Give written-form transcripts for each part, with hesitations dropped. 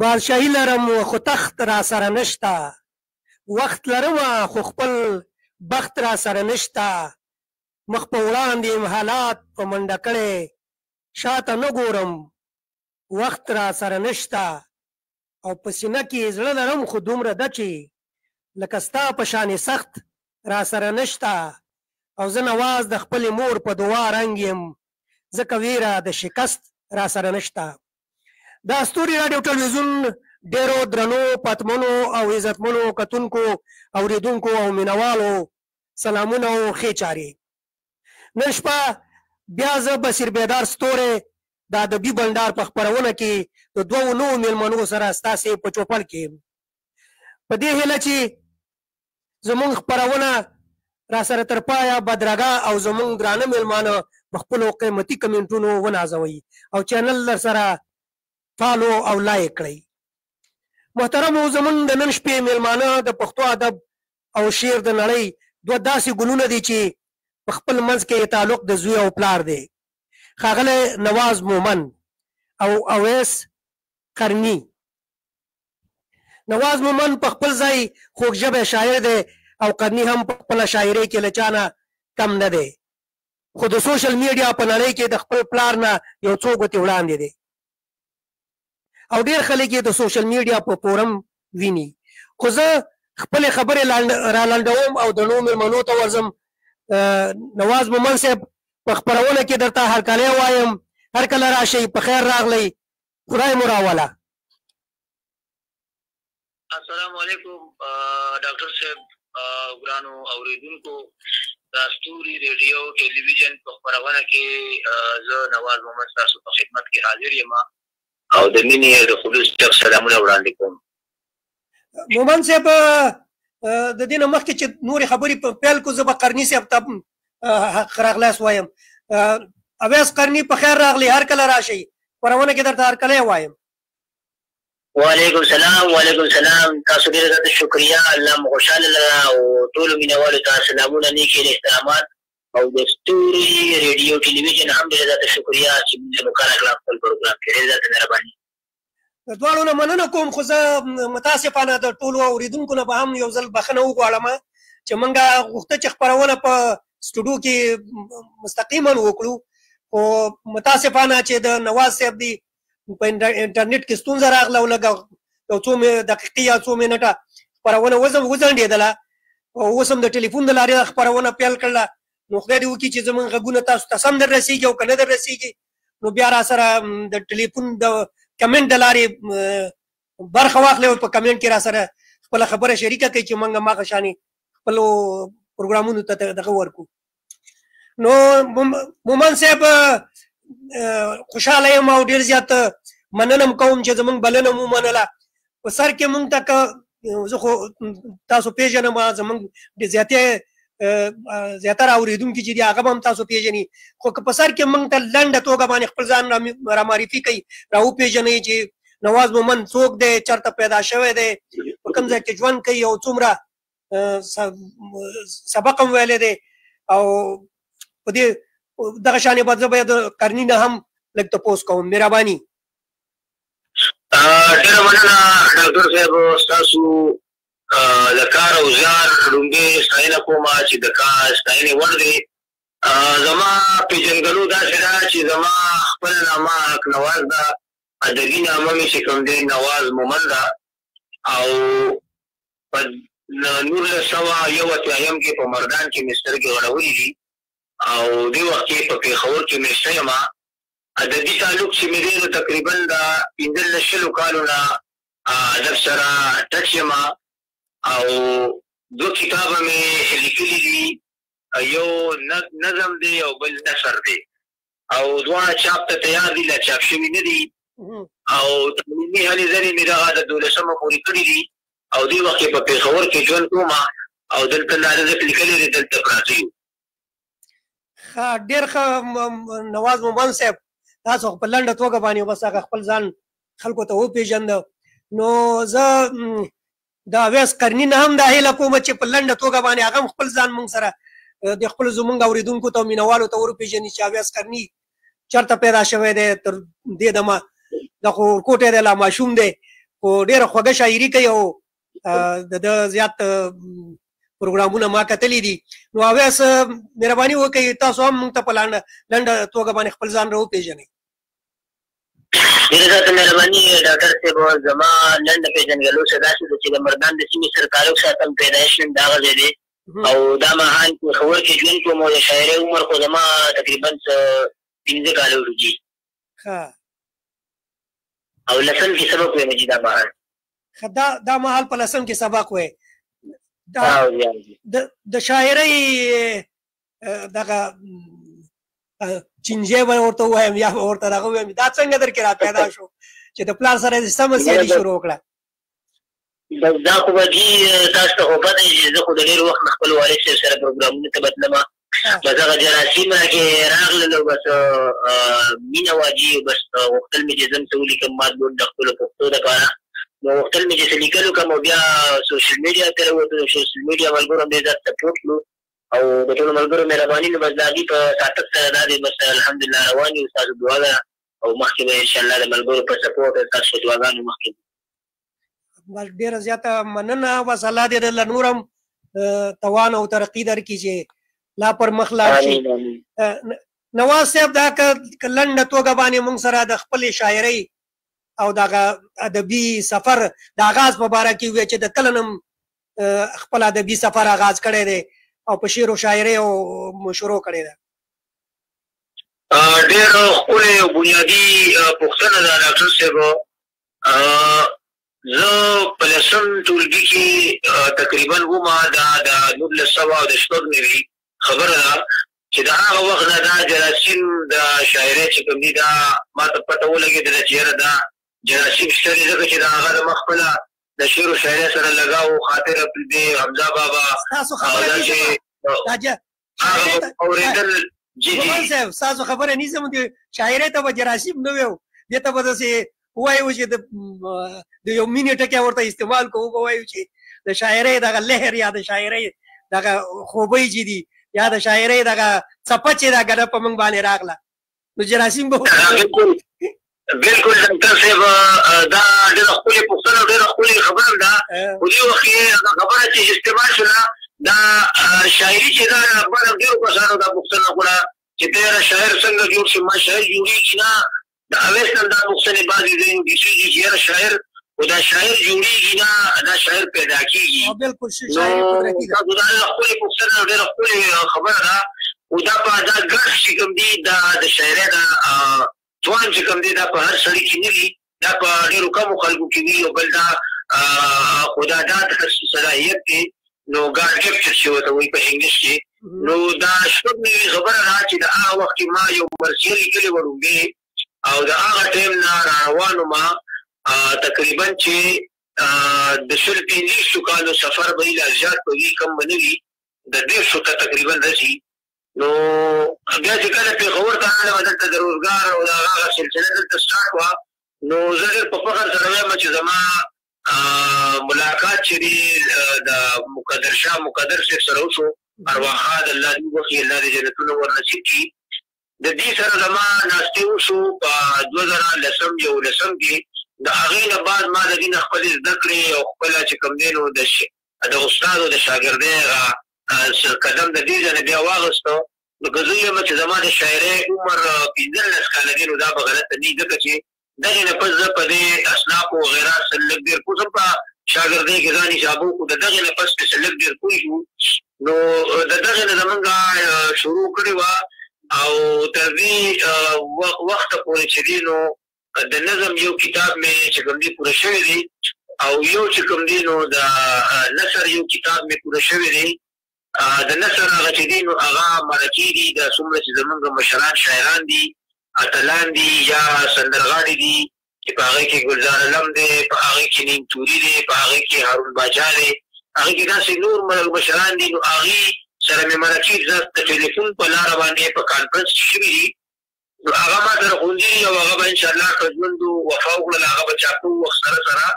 بادشاهي لرم خو تخت را سره نشته، وخت لرم خو خپل بخت را سره نشته. مخ په وړاندې یم حالات په منډه کړی، شاته نه ګورم وخت را سره نشته. او په سینه کې زړه لرم خو دومره ده چې لکه ستا په شانې سخت را سره نشته. او زه نواز د خپلې مور په دعا رنګ یم، ځکه ویره د شکست را سره نشته. د استوري راډیو ټلویزیون ډیرو درنو پتمنو او عزتمنو کتونکو اوریدونکو او مینوالو سلامونه او ښې چارې. نن شپه بیا زه بصیر بیدار ستوری د ادبي بنډار په خپرونه کې د دوو نوو میلمنو سره ستاسې په چوپړ کې یم. په دې هیله چې زمونږ خپرونه را سره تر پایه بدرګه او زمونږ درانه میلمانه په خپلو قیمتي کمنټونو ونازوئ او چینل در سره فالو او لایک کړئ. محترمو، زمونږ د نن شپې میلمانه د پښتو ادب او شعر د نړۍ دوه داسې ګلونه دي چې په خپل منځ کې تعلق د زوی او پلار دی. ښاغلی نواز مومن او اویس قرني. نواز مومن په خپل ځای خوږ ژبی شاعر دی او قرني هم په خپله شاعرۍ کې له چا نه کم نه دی، خو د سوشل میډیا په نړۍ کې د خپل پلار نه یو څو ګوتې وړاندې دی او ډېر خلک یې د سوشل میډیا په فورم ویني. خو زه خپلې خبرې را لنډوم او د نوو مېلمنو ته ورځم. نواز مومن صاحب په خپرونه کې درته هرکلی وایم، هر کله راشئ، په خیر راغلی، خدای مو راوله. السلام علیکم ډاکټر صاحب، ګرانو اوریدونکو د استوري ریډیو ټلویزیون په خپرونه کې زه نواز مومن ستاسو په خدمت کې حاضر یم او د مینې د خلوص ډک سلامونه وړاندې کوم. مومن صاحب، د دې نه مخکې چې نورې خبرې په پیل کړو، زه به قرني صاحب ته راغلاس وایم. اویس قرني، په خیر راغلی، هر کله راشئ، خپرونه کې درته هرکلی وایم. وعلیکم السلام. وعلیکم السلام. تاسو ډېره زیاته شکریه، الله مو خوشحاله لره او ټولو مینوالو ته سلامونه، نیکې احترامات او د ستوري ریډیو ټلویزیون هم ډېره زیاته شکریه چې موږ مو کار کړه خپل پروګرام کې. ډېره زیاته مهرباني. د دواړو نه مننه کوم، خو زه متاسفانه د ټولو اوریدونکو نه به هم یو ځل بخښنه وغواړم چې موږ غوښته چې خپرونه په سټوډیو کې مستقیما وکړو، خو متاسفانه چې د نواز صاحب دی په انټرنیټ کې ستونزه راغله او لږ یو څو دقیقې یا څو منټه خپرونه وځنډېدله او اوس هم د ټلیفون د لارې خپرونه پیل کړله. نو خدای دې وکړي چې زموږ غږونه تاسو ته سم در رسېږي او که نه در رسېږي نو بیا را سره د ټلیفون د کمنټ د لارې برخه واخلئ او په کمنټ کې را سره خپله خبره شریکه کړئ چې موږ هماغه شانې خپلو پروګرامونو ته دغه ورکړو. نو مومن صاحب، خوشحاله یم او ډېر زیات مننه کوم چې زموږ بلنه مو منله. په سر کې موږ ته که زه خو تاسو پېژنم، زموږ زیاتره اورېدونکي چې دي هغه به هم تاسو پېژني، خو که په سر کې موږ ته لنډه توګه باندې خپل ځان را معرفي کوي، را وپېژنئ چې نواز مومن څوک دی، چېرته پیدا شوی دی، په کوم ځای کې ژوند کوي او څومره سبق هم ویلی دی. او په دې دغه شانې به زه به د قرني نه هم لږ تپوس کوم. مهرباني. ډېره مننه ډاکټر صاحب، ستاسو د کار او زیار لومړی ستاینه کوم چې د کار ستاینې وړ دی. زما پېژندګلو داسې ده چې زما خپله نامه حق نواز ده، ادبي نامه مې چې کوم دی نواز مومن ده او په 1981 کې په مردان کې مې سترګې غړولې دي او دې وخت کې په پېښور کې مې شته یم. ادبي تعلق چې مې دی نو تقریبا د 15 کالو نه ادب سره ټچ یم او 2 کتابه مې لیکلي دي، یو نظم دی او بل نثر دی او دواړه چاپ ته تیار دي، لا چاپ شوي نه دي او تعلیمي هلې ځلې مې دغه د 12مه پورې کړي دي او دې وخت کې په پېښور کې ژوند کوم او دلته نارضک لیکلي دي، دلته پراته یو. ډېر ښه نواز مومن صاحب، تاسو په لنډه توګه باندې بس هغه خپل ځان خلکو ته وپېژنده. نو زه د اویس قرني نه هم دا هیله کوم چې په لنډه توګه باندې هغه هم خپل ځان موږ سره د خپلو زموږ اورېدونکو ته او مینوالو ته وروپېژني چې اویس قرني چېرته پیدا شوی دی. تر دې دمه د خو ورکوټی دی، لا ماشوم دی، خو ډېره خوږه شاعري کوي او د زیات پروګرامونه ما کتلي دي. نو اویس مهرباني وکړئ تاسو هم موږ ته په لنډه توګه باندې خپل ځان راوپېژنئ. ډېره زیاته مهرباني ډاکټر صاحب. زما لنډه پېژنګلو څه داسې ده چې د مردان د سیمې سره تعلق ساتم، پیدایش مې همدغه ځای دی او دا مهال پېښور کې ژوند کوم او د شاعرۍ عمر خو زما تقریبا 15 کاله وروځي او لسم کې سبق وایم چې دا مهال دا مهال په لسم کې سبق وای. د شاعرۍ دغه چینجه به ورته ووایم یا به ورته دغه ووایم، دا څنګه درکې را پیدا شو چې د پلار سره دې سمه سیالي شروع وکړه؟ دا خو به دي تاسو ته خو پته وي چې زه خو د ډېر وخت نه خپل والد صاحب سره پروګرامونو ته بتلم، بس هغه جراثیم راکې راغلل او بس مینه واجي بس غوښتل مې چې ځم څه ولیکم مطبوع د خپلو پښتو دپاره. نو غوښتل مې چې څه لیکلو کړم او بیا سوشل میډیا ته راووتو. سوشل میډیا ملګرو ډېر زیات سپورټ کړو او د ټولو ملګرو مهرباني نو بس د هغې په ساتک سره دا دی بس الحمدلله روان یو. ستاسو دعا ده او مخکې به انشاءالله د ملګرو په سپورټ ستاسو په دعاګانو مخکې ډېره زیاته مننه. بس الله دې درله نور هم توان او ترقي درکړي چې لا پر مخ لاړ شي. نواز صاحب دا که لنډه توګه باندې موږ سره د خپلې شاعرۍ او دغه ادبي سفر د آغاز په باره کې ووایي چې د کله نه خپل ادبي سفر آغاز کړی دی او په شعر و شاعرۍ او شروع کړی ده. ډېر ښکلې او بنیادي پوښتنه ده ډاکټر صاحب. زه په لسم ټولګي کې تقریبا ومه دا د 1900 خبره ده چې د هغه وخت نه دا جراثیم د شاعرۍ چې کوم دي دا ما ته پته ولګېدله چې یاره دا جراثیم شته دي ځکه چې د هغه د مخپله د شعر و شاعرۍ سره لګاو خاطر دی حمزه بابا اورېدل. جمال صاحب ستاسو خبره نیسم د شاعرۍ ته به جراثیم نه ویو، دې ته به داسې ووایو چې د یو مینې ټکی ورته استعمال کوو، به وایو چې د شاعرۍ دغه لهر یا د شاعرۍ دغه خوبۍ چې دي یا د شاعرۍ دغه څپه چې دا ګډه په موږ باندې راغله نو جراثیم به بالکل ډاکټر صاحب دا ډېره ښکلې پوښتنه او ډېره ښکلې خبره ده. خو دې وخت کې خبره چې استعمال شوله دا شاعري چې ده اکبر ډېرو کسانو دا پوښتنه وکړه چې ته یاره شاعر څنګه جوړ شي؟ ما شاعر جوړېږي نه. د اویس نه دا پوښتنې بعضې ځایونو کې کېږي چې یاره شاعر خو دا شاعر جوړېږي نه، دا شاعر پیدا کېږي. نو تاسو دا ډېره ښکلې پوښتنه او ډېره ښکلې خبره ده. خو دا دا ګرځ چې کوم دي دا د شاعرۍ دا توان چې کوم دی دا په هر سړي کې نه وي، دا په ډېرو کمو خلکو کې وي او بل دا خو دا د صلاحیت دی نو ګاډ ګفټ چې ورته وایي په انګلیش کې. نو دا شپږ نوي خبره ده چې د هغه وخت کې ما یو مرثیه لیکلې وه ډومبې او د هغه ټایم نه را روان ومه تقریبا چې د 15 کالو سفر به یې لا زیات به وي کم به نه وي د 150 ته تقریبا رسي. نو بیا چې کله پېښور ته راغلم دلته د روزګار او د هغه سلسله دلته سټارټ وه نو زه ډېر په فخر سره وایم چې زما ملاقات چې دی د مقدر شاه مقدر صاحب سره وشو ارواحات الله دې وکړي الله دې جنتونه ورنصیب کړي. د دې سره زما ناستې وشو په 2010 کې. د هغې نه بعد ما د دې نه خپلې زده کړې او خپله چې کوم دی نو د استاد او د شاګردۍ هغه قدم د دې ځای نه بیا واخیستو. نو که زه یم چې زما د شاعرۍ عمر 15 کاله دی نو دا به غلطه نه وي ځکه چې دغې نه پس زه په دې اصنافو وغیره سره لږ ډېر پوه شم په شاګردۍ کې ځان حسابو کړو. د دغې نه پس چې لږ ډېر پوه شو نو د دغې نه زمونږ شروع کړې وه او تر دې وخته پورې چې دی نو د نظم یو کتاب مې چې کوم دی پوره شوی دی او یو چې کوم دی نو د نثر یو کتاب مې پوره شوی دی. د نثر هغه چې دی نو هغه مرکې دي د څومره چې زمونږ مشران شاعران دي اتلان دي یا سندرغاړي دي چې په هغې کې ګلزار علم دی، په هغې کې نیم توري دی، په هغې کې هارون باچا دی، هغې کې داسې نور مشران دي. نو هغې سره مې مرکې د ټلیفون په لاره باندې په کانفرنس کې شوي دي. نو هغه ما سره خوندي دي او هغه به انشاءالله که ژوند وفا وکړله هغه به چاپو وخت سره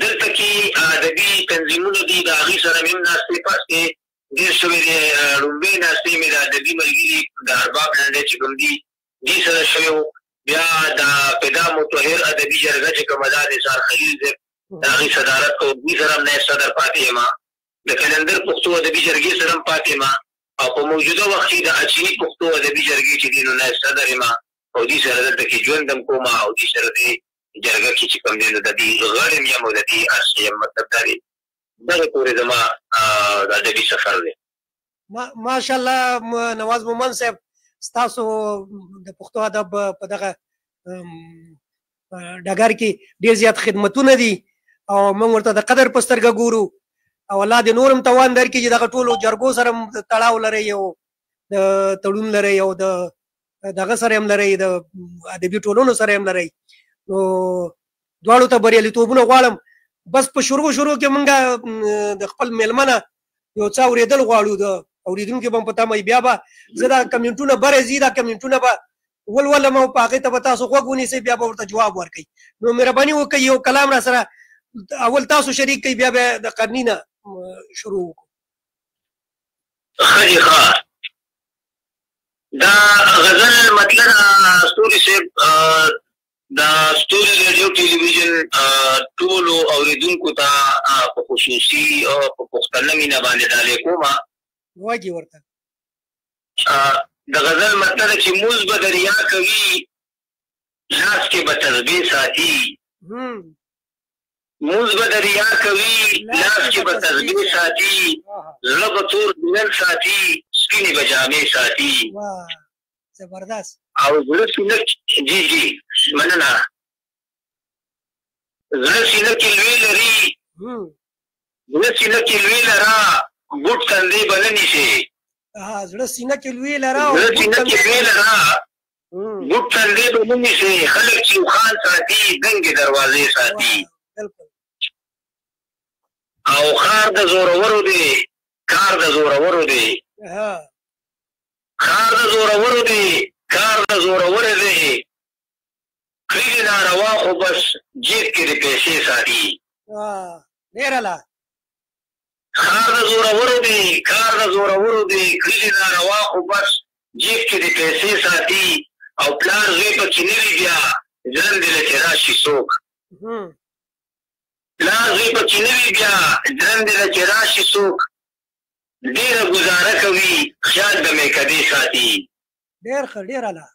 دلته کې ادبي تنظیمونه دي د هغې سره مې هم ناستې پاستې ډېر شوی دی. لومړۍ ناستې مې د ادبي ملګري د ارباب لنډۍ چې کوم دي دې سره شوی و. بیا د پیدا متطهر ادبي جرګه چې کومه ده نثار خلیل صاحب د هغې صدارت کوي دوی سره هم نایب صدر پاتې یم د کلندر پښتو ادبي جرګې سره هم پاتې یم او په موجوده وخت کې د اچیني پښتو ادبي جرګې چې دي نو نایب صدر یم او دوی سره دلته کې ژوند هم کوم او دوی سره دې جرګه کې چې کوم دی نو د دې غړ یم او د دې هر څه یم مطلب دا دی دغه پورې زما د ادبي سفر دی. ماشاءالله نواز مومن صاحب ستاسو د پښتو ادب په دغه ډګر کې ډېر زیات خدمتونه دي او موږ ورته د قدر په سترګه ګورو او الله دې نور هم توان درکړي چې دغه ټولو جرګو سره تړاو لرئ او د تړون لرئ او د دغه سره هم لرئ د ادبي ټولنو سره هم لرئ نو دواړو ته بریالیتوبونه غواړم. بس په شروع کې مونږ د خپل میلمنه یو څه اورېدل غواړو د اورېدونکي به هم په تمه بیا به زه دا کمنټونه بره ځي دا کمنټونه به ولولم او په هغې ته به تاسو غوږ ونیسئ بیا به ورته جواب ورکوئ. نو مهرباني وکړئ یو کلام را سره اول تاسو شریک کړئ بیا به د قرني نه شروع وکړو. ښه دي ښه دا غزل مطلب ستوري صاحب د ستوري ریډیو ټلویزیون ټولو اورېدونکو ته په خصوصي او په پښتنه مینه باندې ډالۍ کوم واګي ورته د غزل مطلب چې موز به دریا کوي لاس کې به تسبیح ساتي موز به دریا کوي لاس کې به تسبیح ساتي زړه به تور دنل ساتي سپینې به جامې ساتي زبردست او زړه سینه جی جی مننه زړه سینه کې لوی لري زړه سینه کې لوی لرا ګوټ تندې به نه نیسي زړه سینه کې لوی لرا زړه سینه کې لوی لرا ګوټ تندې به نه نیسي خلک چې خان ساتي دنګې دروازې ساتي او خار د زورورو دی کار د زورورو دی خار د زورورو دی کار د زورورو دی کړي ناروا خو بس جیب کې د پیسې ساتي ډېره لا خار د زورورو دی کار د زورورو دی کړي ناروا خو بس جیب کې د پیسې ساتي او پلار زوی پکې نه وي بیا ژوند دی چې راشي څوک پلار زوی پکې نه وي بیا ژوند دی چې راشي څوک ډېره ګزاره کوي خیال د میکدې ساتي ډېر ښه ډېره لا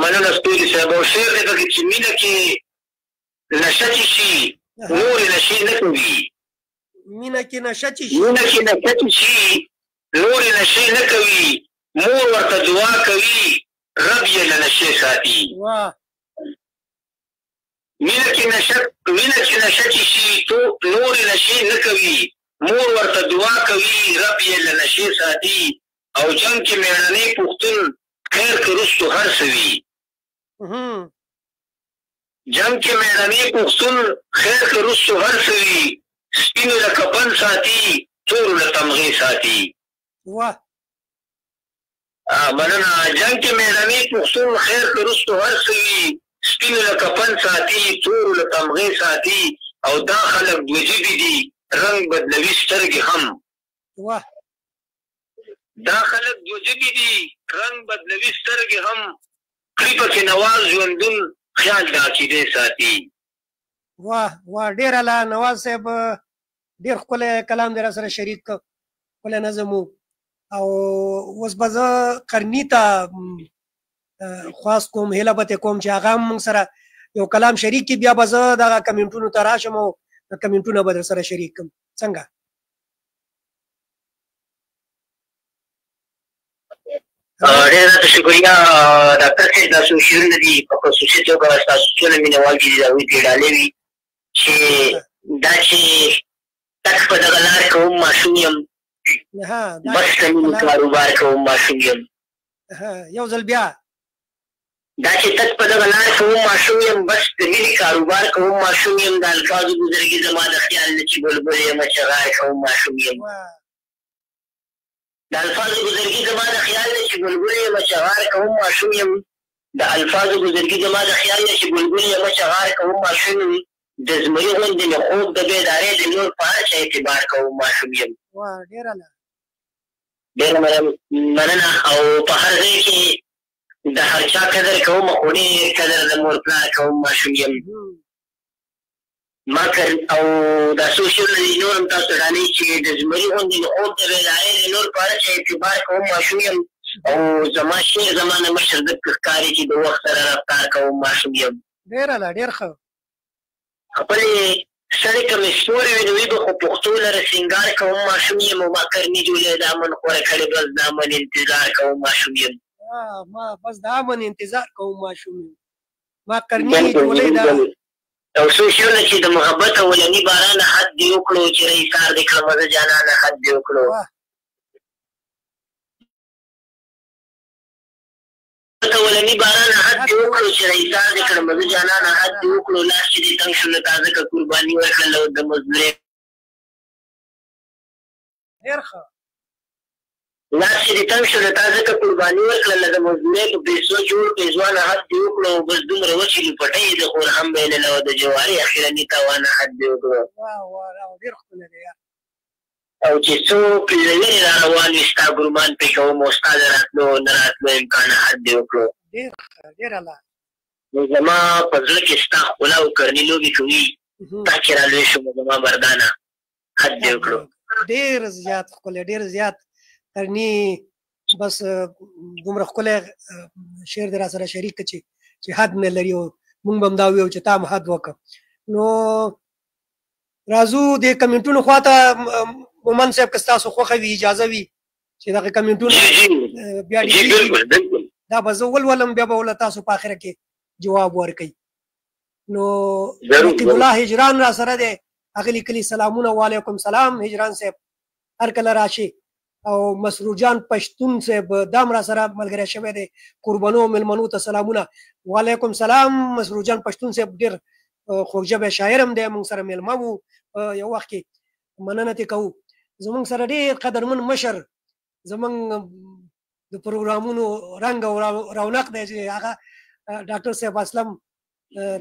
مننه ستوري صاحب او شعر دی پکې چې مینه کې نشه چې شي نورې نشې نه کوي مینه کې نشه چې شي مینه کې نشه چې شي نورې نشې نه کوي مور ورته دعا کوي رب یې له نشې ساتي مینه کې نشه چې شي نورې نشې نه کوي مور ورته دعا کوي رب یې له نشې ساتي او جنګ کې مېړنی پښتون خیر که رستو هر څه وي جنګ کې مېړنی پښتون خیر که رستو هر څه وي سپینو له کفن ساتي تورو له تمغې ساتي مننه جنګ کې مېړنی پښتون خیر که رستو هر څه وي سپینو له کفن ساتي تورو له تمغې ساتي او دا خلک دوه ژبې دي رنګ بدلوي سترګې هم دا خلک دوه ژبې دي رنګ بدلوي سترګې هم کړي پکې نواز ژوندون خیال د عقیدې ساتي واه ډېره لا نواز صاحب ډېر ښکلی کلام دی را سره شریک کړ ښکلی نظم و او اوس به زه قرني ته خواست کوم هیله به ترې کوم چې هغه هم موږ سره یو کلام شریک کړي بیا به زه دغه کمنټونو ته راشم او کمنټونه به در سره شریک کړم څنګه ډېره شکریه ډاکټر صاحب دا څو شعرونه دي په خصوصي توګه ستاسو څونه مینهوال دي د هغوی پرې ډالۍ وي چې دا چې تک په دغه لار کوم ماشوم یم بس د مینې کاروبار کوم ماشوم یم یو ځل بیا دا چې تک په دغه لار کوم ماشوم یم بس د مینې کاروبار کوم ماشوم یم د الفاظو ګزرګي زما د خیال نه چې بلبل یم چغار کوم ماشوم یم د الفاظو ګزرګي زما د خیال نه چې بلبل یم چغار کوم ماشوم یم د الفاظو ګزرګي زما د خیال نه چې بلبل یم چغار کوم ماشوم یم د زمري غوندې مې خوب د بیدارۍ د نور په هر چا اعتبار کوم ماشوم یم ډېره مننه او په هر ځای کې د هر چا قدر کوم خو ډېر قدر د مور پلار کوم ماشوم یم ما او دا سوشل نور هم تاسو ډالۍ چې د زمري غوندې د خوب د بیدارۍ د نور په اړه چې اعتبار کوم ماشوم یم او زما شعر زما نه مشر ځکه ښکاري چې د وخت سره رفتار کوم ماشوم یم ډېره لا ډېر ښه خپلې سړی که مې ستوري وي نو وي به خو پښتو لره سینګار کوم ماشوم یم او ما کرني جوړې د امن خوره کړې بس د امن انتظار کوم ماشوم یم ما بس د امن انتظار کوم ماشوم یم ما کرني جوړې د او څو شیونه چې د محبت اولني بارانه حد دې وکړو چې ایثار دې کړم زه جانانه حد دې وکړو اولني بارانه حد دې وکړو چې ایثار دې کړم زه جانانه حد دې وکړو لاس چې دې تنګ شو نو تا ځکه قرباني ورکړله د مزدورۍ ډېر ښه لاس چې دې تنګ شو نو تا ځکه قرباني ورکړله د مزدورۍ په پیسو جوړ پیزوانه حد دې وکړو بس دومره وچې لپټۍ د خور هم بایلله او د جواري اخرني تاوانه حد دې وکړو ډېر ښکلی دی او چې څو پلرې را روان وي ستا ګرومان پرې کوم او ستا د راتلو نه راتلو امکانه حد دې وکړو ډېره لا نو زما په زړه کې ستا ښکلا او کرني لوبې کوي تا چې را لوی شم زما مردانه حد دې وکړو ډېر زیات ښکلی ډېر زیات کرني بس دومره ښکلی شعر دې را سره شریک کړه چې حد نه لري او مونږ به هم دا ویو چې تا هم حد وکړه نو راځو د کمنټونو خواته مومن صاحب که ستاسو خوښه وي اجازه وي چې دغه کمنټونه بیا دا به زه ولولم بیا به ول تاسو په اخره کې جواب ورکړئ نو رقیب الله هجران را سره دی هغه لیکلي سلامونه وعلیکم سلام هجران صاحب هر کله راشي او مسرور جان پښتون صاحب دام را سره ملګری شوی دی قربانو ملمنو ته سلامونه وعلیکم سلام مسرور جان پښتون صاحب ډېر خوږژبی شاعر هم دی موږ سره میلمه وو یو وخت کې مننه ترې کوو زموږ سره ډېر قدرمن مشر زموږ د پروګرامونو رنګ او رونق دی چې هغه ډاکټر صاحب اسلم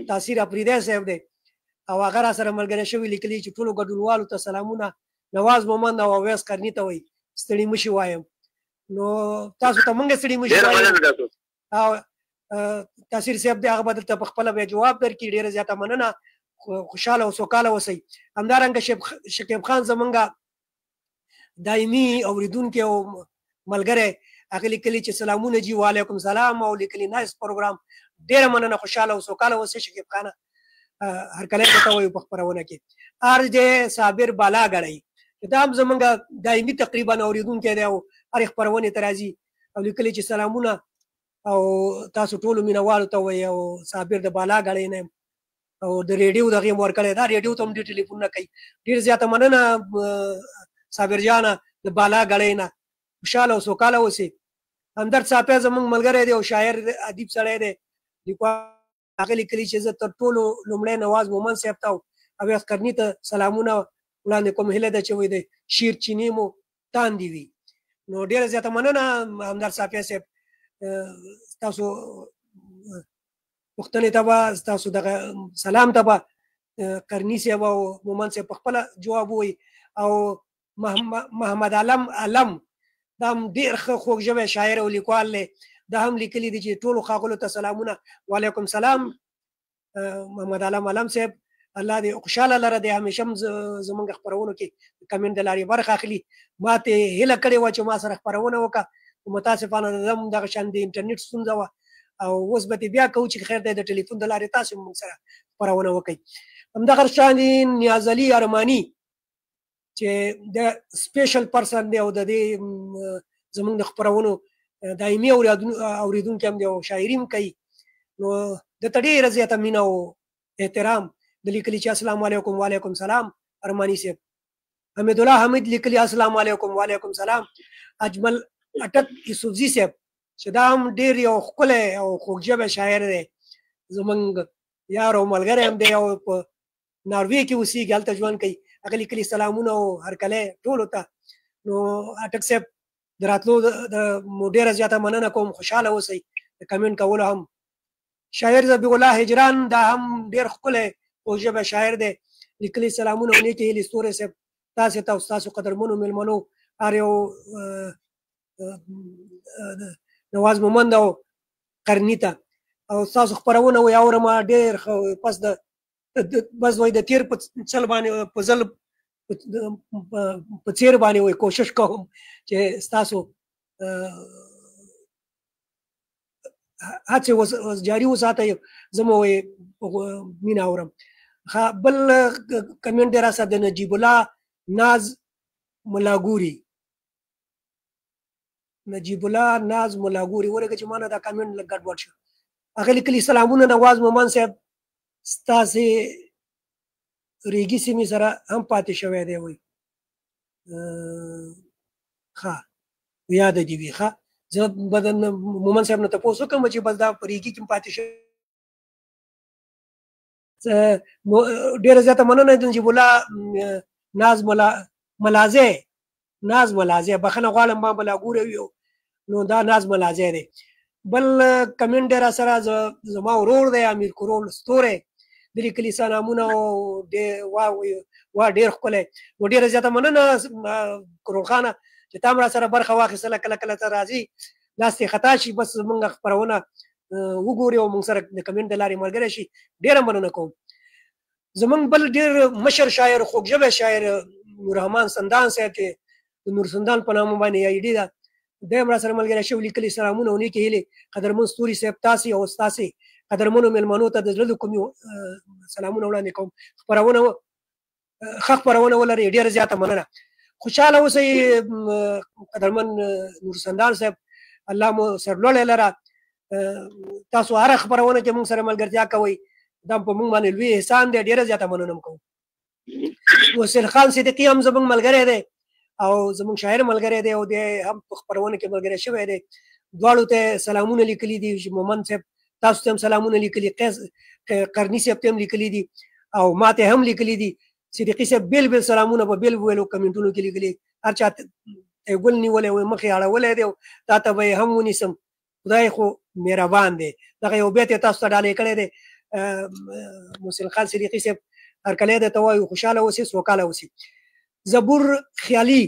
تاثیر افریدی صاحب دی او هغه را سره ملګری شوي لیکلي چې ټولو ګډونوالو ته سلامونه نواز مومند او اویس کرني ته وایي ستړي مشي وایم نو تاسو ته موږ ستړي مشي وایم او تاثیر صاحب دی هغه به درته په خپله بیا جواب درکړي ډېره زیاته مننه خوشحاله او سوکاله اوسئ همدارنګه شکیب خان زمونږ دایمي اورېدونکی او ملګری هغه لیکلي چې سلامونه جي وعلیکم سلام او لیکلي نایس پروګرام ډېره مننه خوشحاله او سوکاله اوسئ شکیب خانه هرکلی ته وایو په خپرونه کې ارج صابر بالا ګړی دا هم زمونږ دایمي تقریبا اورېدونکی دی او هرې خپرونې ته راځي او لیکلي چې سلامونه او تاسو ټولو مینوالو ته وایي او صابر د بالا ګړی نه او د ریډیو دغه یې ورکړی دا ریډیو ته هم ډېر ټلیفونونه کوي ډېر زیاته مننه صابر جانه د بالا ګړی نه خوشحاله او سوکاله اوسئ همدرد صافی زموږ ملګری دی او شاعر ادیب سړی دی هغه لیکلي چې زه تر ټولو لومړی نواز مومن صاحب ته او اویس کرني ته سلامونه وړاندې کوم هیله ده چې وایي د شیر چینې مو تاندې وي نو ډېره زیاته مننه همدرد صافی صاحب ستاسو پوښتنې ته به ستاسو دغه سلام ته به کرني صاحب او مومن صاحب په خپله جواب ووایي او محمد علم دا هم ډېر ښه خوږ ژبی شاعر او لیکوال دی دا هم لیکلي دي چې ټولو ښاغلو ته سلامونه وعلیکم سلام محمد علم صاحب الله دې خوشحاله لره دی همیشه هم زموږ خپرونو کې کمنټ د لارې برخه اخلي ما ته هیله کړې وه چې ما سره خپرونه وکړه متاسفانه هم دغه شان د انټرنیټ ستونزه وه او اوس به بیا کوو چې خیر دی د ټلیفون د لارې تاسو موږ سره خپرونه وکړئ همدغه شان نیاز علي ارماني چې د سپیشل پرسن دی او د دې زموږ د خپرونو دایمي اورېدونکی هم دی او شاعري هم کوي نو دته ډېره زیاته مینه او احترام د لیکلي چې السلام علیکم وعلیکم سلام ارماني صاحب حمید الله حمید لیکلي السلام علیکم وعلیکم سلام اجمل اټک یوسفزي صاحب چې دا هم ډېر یو ښکلی او خوږژبی شاعر دی زموږ یار او ملګری هم دی او په ناروې کې اوسېږي هلته ژوند کوي هغه لیکلي سلامونه او هرکلی ټولو ته نو اټک صاحب د راتلو مو ډېره زیاته مننه کوم خوشحاله اوسئ د کمنټ کولو هم شاعر ذبیح الله هجران دا هم ډېر ښکلی خوږژبی شاعر دی لیکلي سلامونه او نیکې هیلې ستوري صاحب تاسې ته او ستاسو قدرمنو مېلمنو هر یو نواز مومند او قرني ته او تاسو خپرونه وایي اورم ډېر پس د بس وایي د تیر په چل باندې په ځل په څیر باندې وایي کوشش کوم چې ستاسو هڅې جاري وساتئ زه مو وایي مینه اورم بل کمنټ دی راسره د نجیب الله ناز ملاګوري نجیب الله ناز ملاګوري ورګه چې مانه دا کمنټ لږ ګډوډ شو هغه لیکلي سلامونه نواز مومن صاحب ستاسې ریګي سیمې سره هم پاتې شوی دی وایي ښه یاد دې وي ښه زه به د مومن صاحب نه تپوس وکړم چې بس دا په ریګي کې پاتې شوی ډېره زیاته مننه د نجیب الله ناز ملازی بخښنه غواړم ما ملاګوری وي نو دا ناز ملازی دی بل کمنټ دی راسره زما ورور دی امیر کرول ستوری د لیکلي سلامونه وا ډېر ښکلی نو ډېره زیاته مننه کرول خانه چې تا هم راسره برخه واخیستله کله کله ته راځي لاس دې خطا شي بس زمونږ خپرونه وګوري او موږ سره د کمنټ د لارې ملګری شي ډېره مننه کوم زمونږ بل ډېر مشر شاعر خوږژبی شاعر نوررحمان سندان صاحب چې د نور سندان په نامه باندې آی ډي ده دی هم راسره ملګری شوي لیکلي سلامونه او نیکې هیلې قدرمن ستوري صاحب تاسې او ستاسې قدرمنو مېلمنو ته د زړه د کومې سلامونه وړاندې کوم خپرونه ښه خپرونه ولرئ ډېره زیاته مننه خوشحاله اوسئ قدرمن نور سندان صاحب الله مو سرلوړی لره تاسو هره خپرونه کې موږ سره ملګرتیا کوئ دا په موږ باندې لوی احسان دی ډېره زیاته مننه م کوم وسیل خان صدیقي هم زموږ ملګری دی او زموږ شاعر ملګری دی او دی هم په خپرونه کې ملګری شوی دی دواړو ته سلامونه لیکلي دي مومن صاحب تاسو ته هم سلامونه لیکلي قرني صاحب ته هم لیکلي دي او ما ته هم لیکلي دي صدیقي صاحب بیل بیل سلامونه په بیل بیلو کمنټونو کې لیکلي هر چا ته ګل نیولی وي مخې اړولی دی تا ته به یې هم ونیسم خدای خو مهربان دی دغه یو بیت یې تاسو ته ډالۍ کړی دی محسن خان صدیقي صاحب هرکلی درته وایو خوشحاله اوسئ سوکاله اوسئ زبور خیالي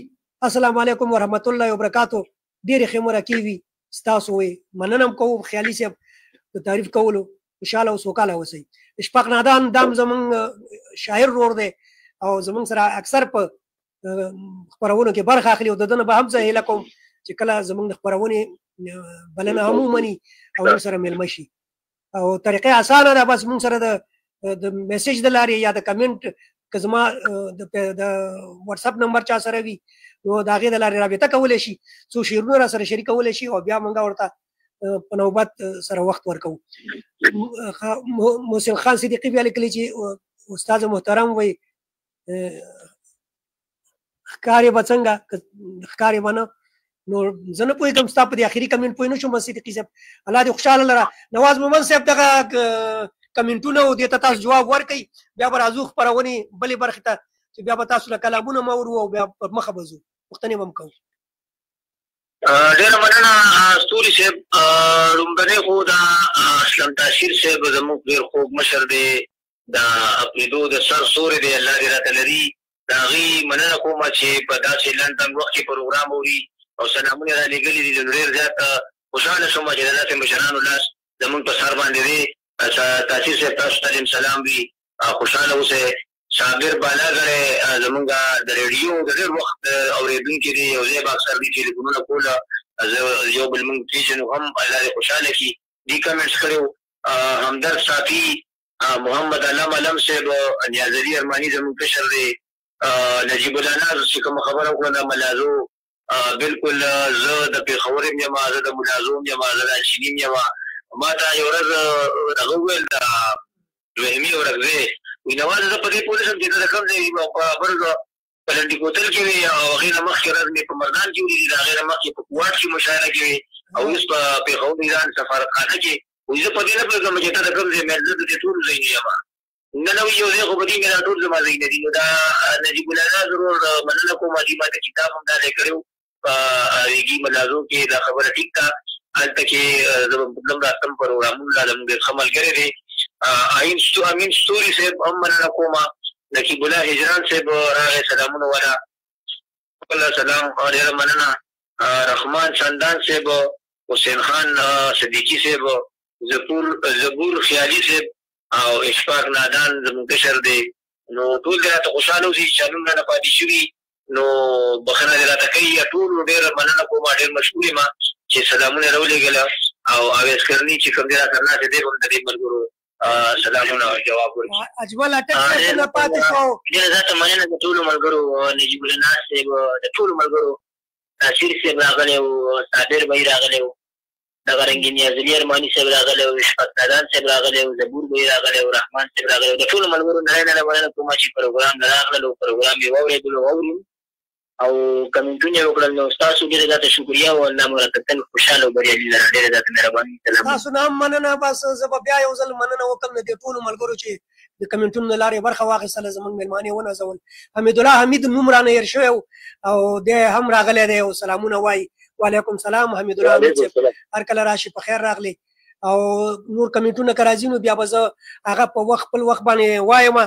السلام علیکم ورحمت الله وبرکاتو ډېرې ښې مرکې وي ستاسو وایي مننه هم کوم خیالي صاحب د تعریف کولو خوشحاله او سوکاله اوسئ اشفاق نادان دا هم زموږ شاعر ورور دی او زموږ سره اکثر په خپرونو کې برخه اخلي او د ده نه به هم زه هیله کوم چې کله زموږ د خپرونې بلنه هم ومني او موږ سره میلمه شي او طریقه اسانه ده بس موږ سره د میسج د لارې یا د کمنټ که زما د واتساپ نمبر چا سره وي نو د هغې د لارې رابطه کولی شي څو شعرونه را سره شریکولی شي او بیا موږ ورته په نوبت سره وخت ورکوو محسن خان صدیقي بیا لیکلي چې استاد محترم وایي ښکارې به څنګه ښکارې به نه نو زه نه پوهېږم ستا په دې اخري کمنټ پوه نه شوم صدیقي صاحب الله دې خوشحاله لره نواز مومن صاحب دغه کمنټونه او دې ته تاسو جواب ورکوئ بیا به راځو خپرونې بلې برخې ته چې بیا به تاسو له کلامونه م اورو او بیا پر مخه به ځو پوښتنې به م کوو ډېره مننه ستوري صاحب لومړنی خو د اسلم تاشیر صاحب زموږ ډېر خوږ مشر دی د اپریدو د سر سوري دی الله دې راته لري د هغې مننه کومه چې په داسې لنډ وخت کې پروګرام اوري او سلامونه را لېږلي دي ډېر زیات خوشحاله شوم چې د داسې مشرانو لاس زموږ په سر باندې دی تاسیس صاحب تاسو ته سلام وي خوشحاله اوسئ صابر بالاګړی زمونږ د ریډیو د ډېر وخت اورېدونکي دي او زه به اکثر دي ټلیفونونه کوله یو بل مونږ پیژنو هم الله دې خوشحاله کړي دې کمنټس کړی و همدرد صافي محمد علم علم صاحب نیازري ارماني زمونږ کشر دی نجیب الله ناز چې کومه خبره وکړه د ملازو بلکل زه د پېښور یم یم زه د ملازو یم یم زه د چیني یم یم ما ته یو ورځ هغه وویل د دوهمي ورځې وي نواز زه په دې پوه نه شم چې ته د کوم ځای خبر په لنډي کوتل کې وي او هغې نه مخکې ورځ مې په مردان کې ولیدي د هغې نه مخکې په کوواټ کې مشاعره کې وي او اوس په پېښور ایران سفارتخانه کې وایي زه په دې نه پوهېږم چې ته د کوم ځای مې زه د دې ټولو ځایونه یم نه نه وي یو ځای خو په دې مې دا ټول زما ځایونه دي نو دا نجیب الله ناز ضرور مننه کوم دې ما ته کتاب هم ډالۍ کړی و په ریګي ملازو کې دا خبره ټیک ده هلته کې زه به مطلب راتلم پروګرامونه لا زموږ ډېر ښه ملګری دی امین ستوري صاحب هم مننه کومه نقیب الله هجران صاحب راغی سلامونه والا سلام ډېره مننه رحمان سندان صاحب حسین خان صدیقي صاحب زبور خیالي صاحب او اشفاق نادان زموږ کشر دی نو ټول دې راته خوشحاله اوسي چې چلونه نه پاتې شوي نو بخښنه دې راته کوي ټولو ډېره مننه کوم ډېر مشکور یم چې سلامونه یې راولېږله او اویس کرني چې کوم دی راته ناست دی هم د دې ملګرو سلامونه او جواب ورکړي اجمل اټک صاحب نه پاتې شو ډېره ذاته مننه د ټولو ملګرو نجیب الله ناز صاحب د ټولو ملګرو ناصر صاحب راغلی و صابر بهي راغلی و دغه رنګین نیازلي ارماني صاحب راغلی و اشفاق نادان صاحب راغلی و زبور بهي راغلی و رحمان صاحب راغلی و د ټولو ملګرو نړۍ مننه کوم چې پروګرام نه راغلل او پروګرام یې واورېدلو واورو او کمنټونه یې وکړل نو ستاسو ډېره زیاته شکریه او الله مو راته تل خوشحاله او بریالي لره ډېره زیاته مهرباني تاسو نه هم مننه بس زه به بیا یو ځل مننه وکړم د دې ټولو ملګرو چې د کمنټونو له لارې برخه واخیستله زموږ مېلمانې ونازول حمیدالله حمید نوم رانه هېر شوی او دی هم راغلی دی او سلامونه وایي وعلیکم سلام حمیدالله حمید صاحب هر کله راشي په خیر راغلی او نور کمنټونه که راځي نو بیا به زه هغه په وخت خپل وخت باندې وایم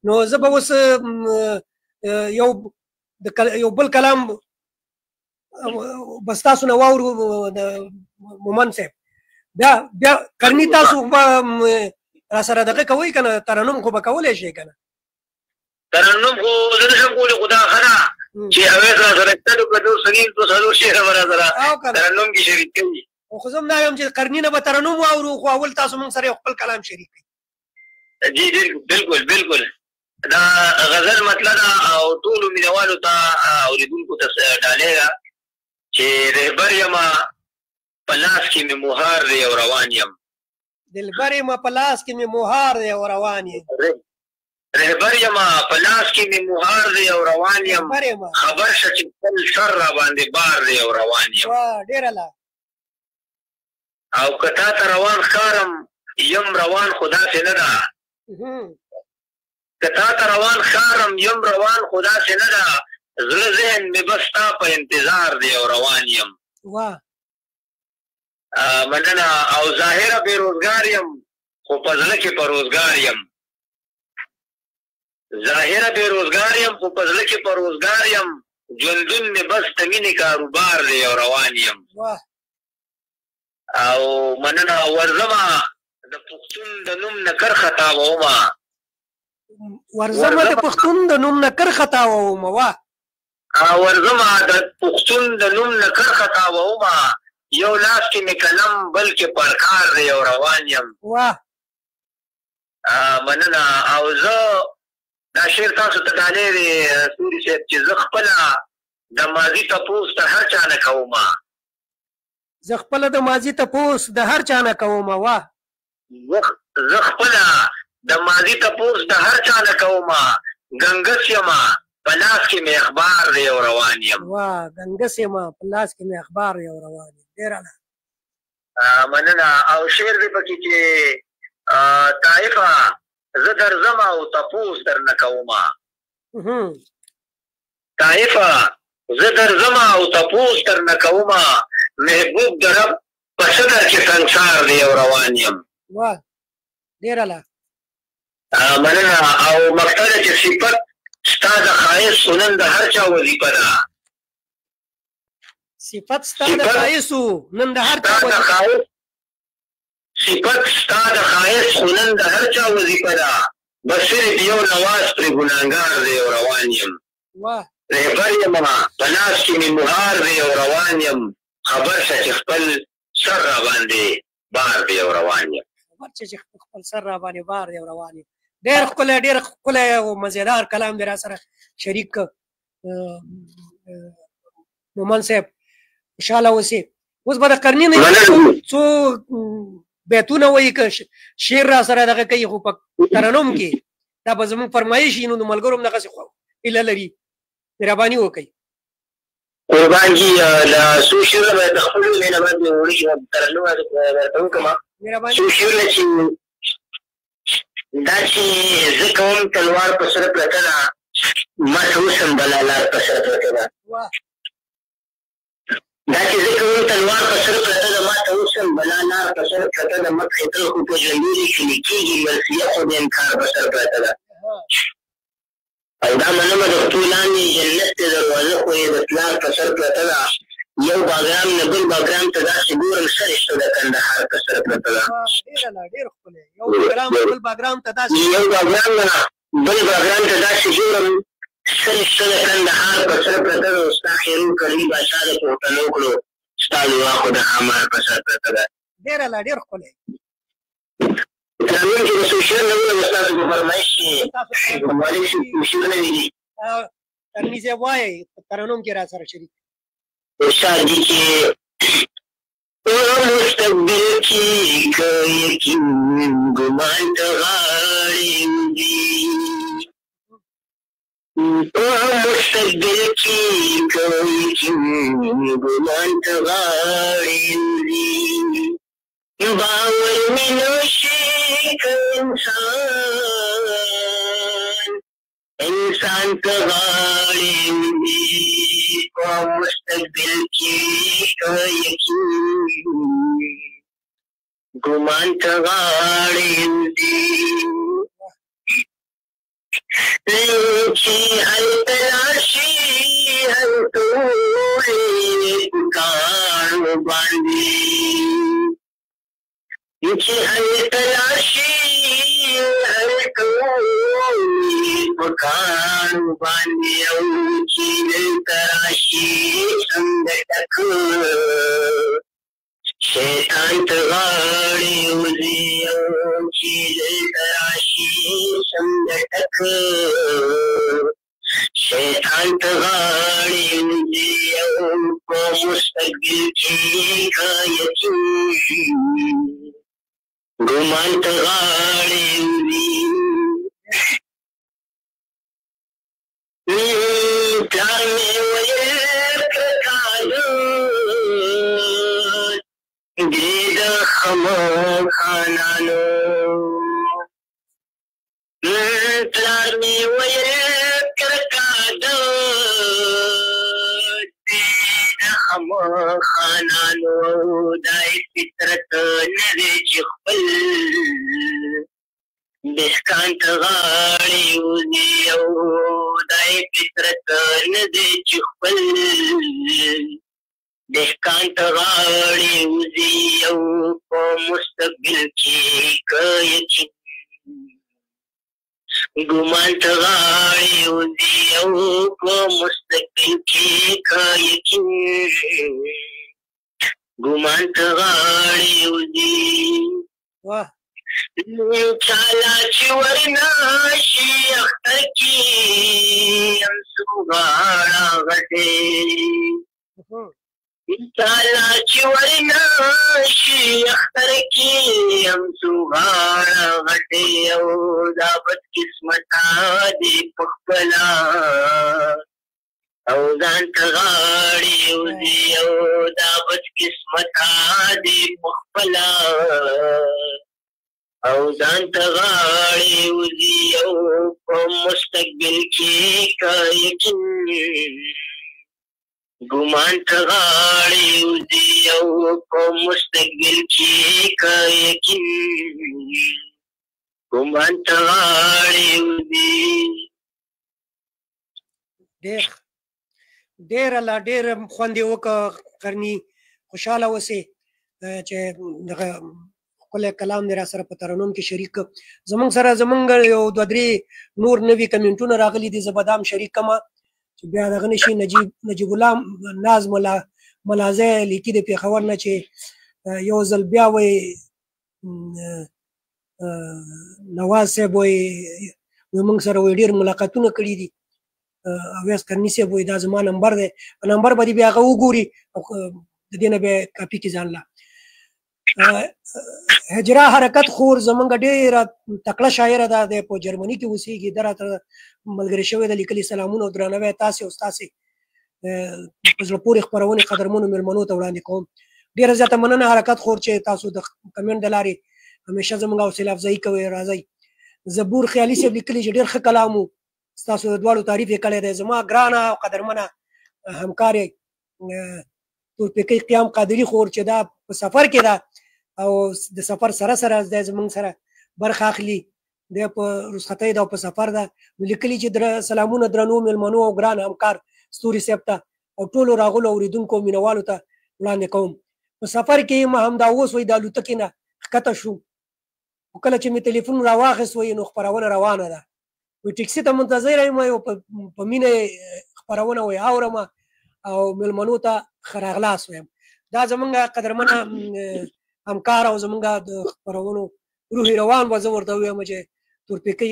نو زه به اوس یو بل کلام بس تاسو نه واورو د مومن صاحب بیا کرني تاسو را سره دغه کوئ که نه ترنم خو به کولی شئ که نه ترنم خو زه نشم کولی خو دا ښه ده چې اویس را سره شته نو که نور سنګین تو څلور شعره به را سره ترنم کې شریک کوي خو زه هم دا یم چې کرني نه به ترنم واورو خو اول تاسو موږ سره یو خپل کلام شریک کړئ جی بالکل بالکل دا غزل مطلب او ټولو مینوالو ته اورېدونکو ته ډالۍ ده چې رهبر یمه په لاس کې مې مهار دی او روان یم دلبر یمه په لاس کې مې مهار دی او روان یم رهبر یمه په لاس کې مې مهار دی او روان یم خبر شه چې خپل سر را باندې بار دی او روان یم ډېره لا او که تا ته روان ښکارم یم روان خو داسې نه ده که تا ته روان ښکارم یم روان خو داسې نه ده زړه ذهن مې بس ستا په انتظار دی او روان یم مننه او ظاهره بېروزګار یم خو په زړه کې په روزګار یم ظاهره بېروزګار یم خو په زړه کې په روزګار یم ژوندون مې بس د مینې کاروبار دی او روان یم او مننه ورځمه د پښتون د نوم نه کرښه تاوومه ورځمه د پښتون د نوم نه کرښه تاوومه ورځمه د پښتون د نوم نه کرښه تاوومه یو لاس کې مې قلم بلکې پرکار دی او روان یم مننه او زه دا شعر تاسو ته ډالۍ دی سوري صاحب چې زه خپله د ماضي تپوس د هر چا نه کومه زه خپله د ماضي تپوس د هر چا نه کومه زه خپله د ماضي تپوس د هر چا نه کومه ګنګس یمه په لاس کې مې اخبار دی او روان یم ګنګس یمه په لاس کې مې اخبار دی او روان یم ډېره مننه او شعر دی پکې چې طایفه زه درځم او تپوس درنه کومه طایفه زه درځم او تپوس درنه کومه محبوب د رب په صدر کې سنګسار دی او روان یم ډېره مننه او مقصده چې صفت ستا د ښایست نن د هر چا وظیفه ده صفت ستا د ښایستو نن د هر چا صفت ستا د ښایست نن د هر چا وظیفه ده بس صرف یو نواز پرې ګناهګار دی او روان یم رهبر یمه په لاس کې مې مهار دی او روان یم خبر شه چې خپل سر را باندې بار دی او روان یم خبر شه چې خپل سر را باندې بار دی او روان یم ډېر ښکلی او مزېدار کلام دی را سره شریک مومن صاحب خوشحاله اوسې اوس به د کرني نه څو بیتونه وایي که شعر را سره دغه کوي خو په ترنم کې دا به زموږ فرمایش وي نو د ملګرو هم دغسې هیله لري مهرباني وکړئ قربان جي د څو شعرونه به د خپلو مینه باندې وړي ترنم درته وکړم څو شعرونه چې دا چې زه کوم تلوار په سره پرته ده ما ته اوسم بله لار په سره پرته ده دا چې زه کوم تلوار په سره پرته ده ما ته اوسم بله لار په سره پرته ده مخ خېتل خو په ژوندوني کښې کېږي مرثیه خو د انکار په سره پرته ده او دا منمه د خپل لاندې جنت ته دروازه خو یې د پلار په سر پرته ده یو باګرام نه بل باګرام ته داسې ګورم څه رشته د کندهار په سره پرته ده. ډېر ښکلی. یو باګرام نه بل باګرام ته داسې ګورم څه رشته د کندهار په سره پرته ده. ستا خیرون کرلي باچا د پورتنو کړو ستا دعا خو د ښامار په سر پرته ده. ډېر ښکلی. ترمیم کې د سوشل نومونه به ستاسو په فرمایش کې مالک شعرونه وي دي. ترمیم صاحب وایئ په ترنم کې را سره شریک. ارشاد دي چې مستقبل کې که یقین ګمان ته غاړې وځي، مستقبل کې که یقین ګمان ته غاړې وځي، باور مې نشي که انسان ته غاړې وځي، په مستقبل کې که یقین ګمان ته غاړې وځي، چې هلته لاړ شي هلته ټولې کاڼو باندې، چې هلته لاړ شي هلته په کاڼو باندې، او چې دلته راشي سم د ټک شیطان ته غاړې وځي، او چې دلته راشي سم د ټک شیطان ته غاړې وځي، او په مستقبل کې که یقین ګمان ته غاړې وځي. پلار مې ویل که کاله دې د خمخانانو، پلار مې ویل که کاله دې د خمخانانو، دای فطرت نه دی چې خپل دهقان ته غاړې وځي، او دای فطرت نه دی چې خپل دهقان ته غاړې وځي، او په مستقبل کې که یقین ګمان ته غاړې وځي، او په مستقبل کې که یقین ګمان ته غاړې وځي. چالا چې ورناشي اختر کې انسو غاړه غټې، چالا چې ورناشي اختر کې انسو غاړه غټې، او دا بد قسمته دې په خپله او ځان ته غاړې وځي، او دا بد قسمته دې په خپله او ځان ته غاړې وځي، او په مستقبل کې که یقین ګمان ته غاړې وځي، او په مستقبل کې که یقین ګمان ته غاړې وځي. ډېر الله ډېر خوند یې وکړه قرني، خوشحاله اوسې چې دغه ښکلی کلام دی را سره په ترنم کې شریک. زمونږ سره زمونږ یو دوه درې نور نوي کمنټونه راغلي دي، زه به دا هم شریک کړم چې بیا دغه نه شي. نجیب الله ناز ملازی لیکي د پېښور نه چې یو ځل بیا وایي نواز صاحب وایي موږ سره وایي ډېر ملاقاتونه کړي دي، اویس قرني صاحب وایي دا زما نمبر دی، نمبر به دې بیا هغه وګوري د دې نه بیا کاپي کړي ځان له. هجره حرکت خور زمونږ ډېره تکړه شاعره ده، د په جرمني کې اوسېږي، ده راته ملګري شوې ده، لیکلي سلامونه او درناوی تاسې او ستاسې په زړه پورې خپرونې قدرمنو مېلمنو ته وړاندې کوم. ډېره زیاته مننه حرکت خور چې تاسو د کمنټ د لارې همیشه زموږ حوصله افزایي کوئ. راځئ زبور خیالي صاحب لیکلي چې ډېر ښه کلام و، ستاسو د دواړو تعریف یې کړی دی. زما ګرانه او قدرمنه همکارې تورپیکۍ قیام قادري خور چې دا په سفر کې ده او د سفر سره سره د زمونږ سره برخه اخلي، د په رخصتۍ ده او په سفر ده، نو لیکلي چې سلامونه درنو مېلمنو او ګران همکار ستوري صاحب ته او ټولو راغلو اورېدونکو مینوالو ته وړاندې کوم. په سفر کې ما همدا اوس وایي د الوتکې نه ښکته شو، خو کله چې مې تلیفون راواخیست وایي نو خپرونه روانه ده. وایي ټکسي ته منتظر یم او په مینه خپرونه وایي اورم او مېلمنو ته ښه راغلاست وایم. دا زمونږ قدرمنه همکار او زمونږ د خپرونو روحي روان به زه ورته ووایم چې تورپیکۍ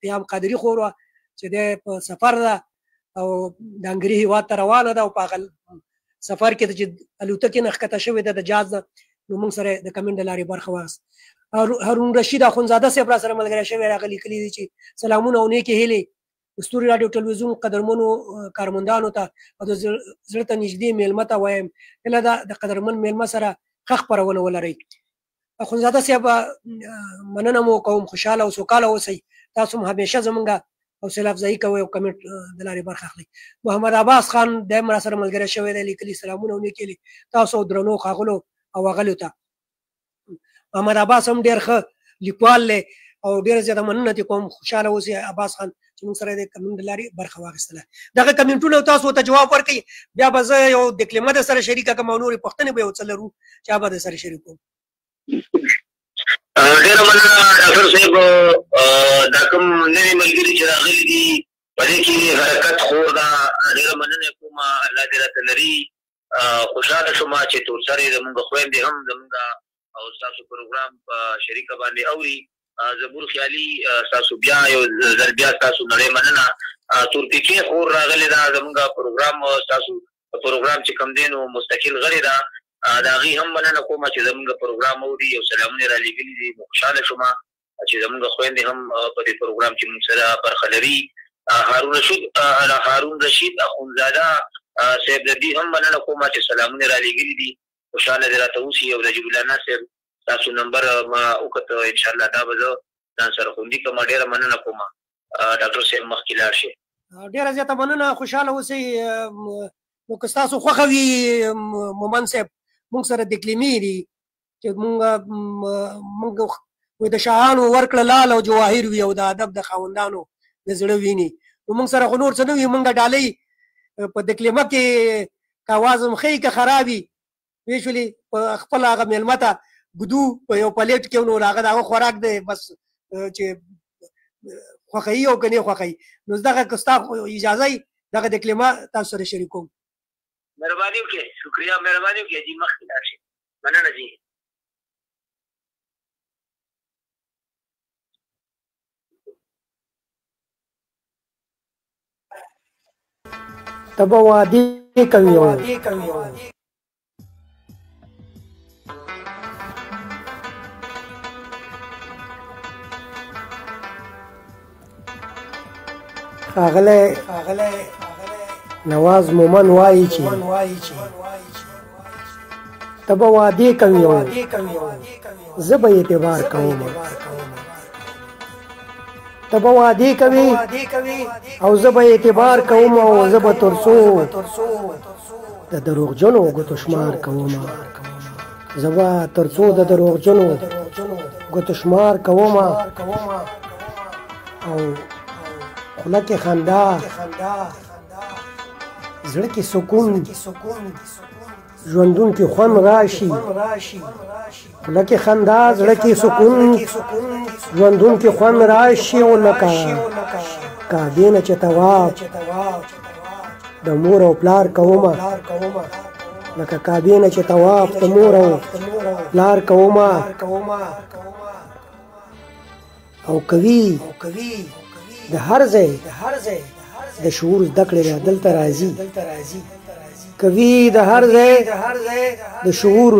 قیام قادري خور وه چې دی په سفر ده او د انګري هېواد ته روانه ده او په هغه سفر کې چې الوتکې نه ښکته شوې ده د جاز نه، نو موږ سره د کمنټ له لارې برخه واخیست. هارون رشید اخندزاده صاحب را سره ملګری شوی راغلی لیکلي دي چې سلامونه او نیکې هیلې ستوري راډیو ټلویزیون قدرمنو کارمندانو ته او د زړه ته نږدې میلمه ته وایم هیله ده د قدرمن میلمه سره ښه خپرونه ولرئ. اخندزاده صاحب مننه مو کوم، خوشحاله او سوکاله اوسئ. تاسو هم همیشه زمونږ حوصله افزایي کوئ او کمنټ د لارې برخه اخلئ. محمد عباس خان دی هم را سره ملګری شوی دی، لیکلي سلامونه او نیکې هیلې تاسو درنو ښاغلو او اغلیو ته. محمد عباس هم ډېر ښه لیکوال دی او ډېره زیاته مننه ترې کوم. خوشحاله اوسئ عباس خان چې موږ سره د کمنټ له لارې برخه واخیستله. دغه کمنټونه تاسو ته جواب ورکوي، بیا به زه یو دکلمه در سره شریکه کړم او نورې پوښتنې به یو څه لرو چې هغه به در سره شریکوم. ډېره مننه ډاکټر صاحب. دا کوم نوي ملګري چې راغلي دي په دې کې حرکت خور ده، ډېره مننه کوم. الله دې راته لري. خوشحاله شوم چې تورسرې زمونږ خویندې هم زمونږ او ستاسو پروګرام په شریکه باندې اوري. زبور خیالي ستاسو بیا یو ځل بیا ستاسو نړۍ مننه. تورپیکۍ خور راغلې ده زمونږ پروګرام، ستاسو پروګرام چې کوم دی نو مستقل غړې ده، د هغې هم مننه کوم چې زمونږ پروګرام اوري او سلامونه را لېږلي دي. خوشحاله شوم چې زمونږ خویندې هم په دې پروګرام کې موږ سره برخه لري. هارون رشید اخندزاده صاحب د دې هم مننه کوم چې سلامونه را لېږلي دي. خوشحاله دې راته اوسي. او نجیب الله نه صاحب تاسو نمبر ما وکړه، انشاءالله دا به زه ځان سره خوندي کړم. ډېره مننه کوم ډاکټر صاحب، مخکې لاړ شئ. ډېره زیاته مننه، خوشحاله اوسئ. نو که ستاسو خوښه وي مومن صاحب موږ سره دکلمې دي چې موږ د شاهانو ورکړه لال او جواهر وي او د ادب د خاوندانو د زړه ویني، نو موږ سره خو نور څه نه وي. موږ ډالۍ په دکلمه کې که اواز هم ښه وي که خراب وي ویې شولې په خپل هغه میلمه ته ګدو په یو پلیټ کې نو هغه د هغه خوراک دی بس چې خوښوي او که نه خوښوي. نو دغه که ستا اجازه وي دغه دکلمه تاسو سره شریکوم. مهرباني وکړئ، شکریه، مهرباني وکړئ جي، مخکې لاړ شئ. مننه جي. ته به وعدې کوي ښاغلی نواز مومن وایي چې ته به وعدې کوي زه به اعتبار کوم. ته به وعدې کوي او زه به اعتبار کوم او زه به تر څو د دروغجنو ګوتو شمار کوم. زه به تر څو د دروغجنو ګوتو شمار کوم او خوله کې خندا زړه کې سکون ژوندون کې خوند راشي. خوله کې خندا زړه کې سکون ژوندون کې خوند راشي. او لکه کعبې نه چې طواف د مور او پلار کومه، لکه کعبې نه چې طواف د مور او پلار کومه او کوي د هر ځای د شعور زده کړې دلته راځي. کوي د هر ځای د شعور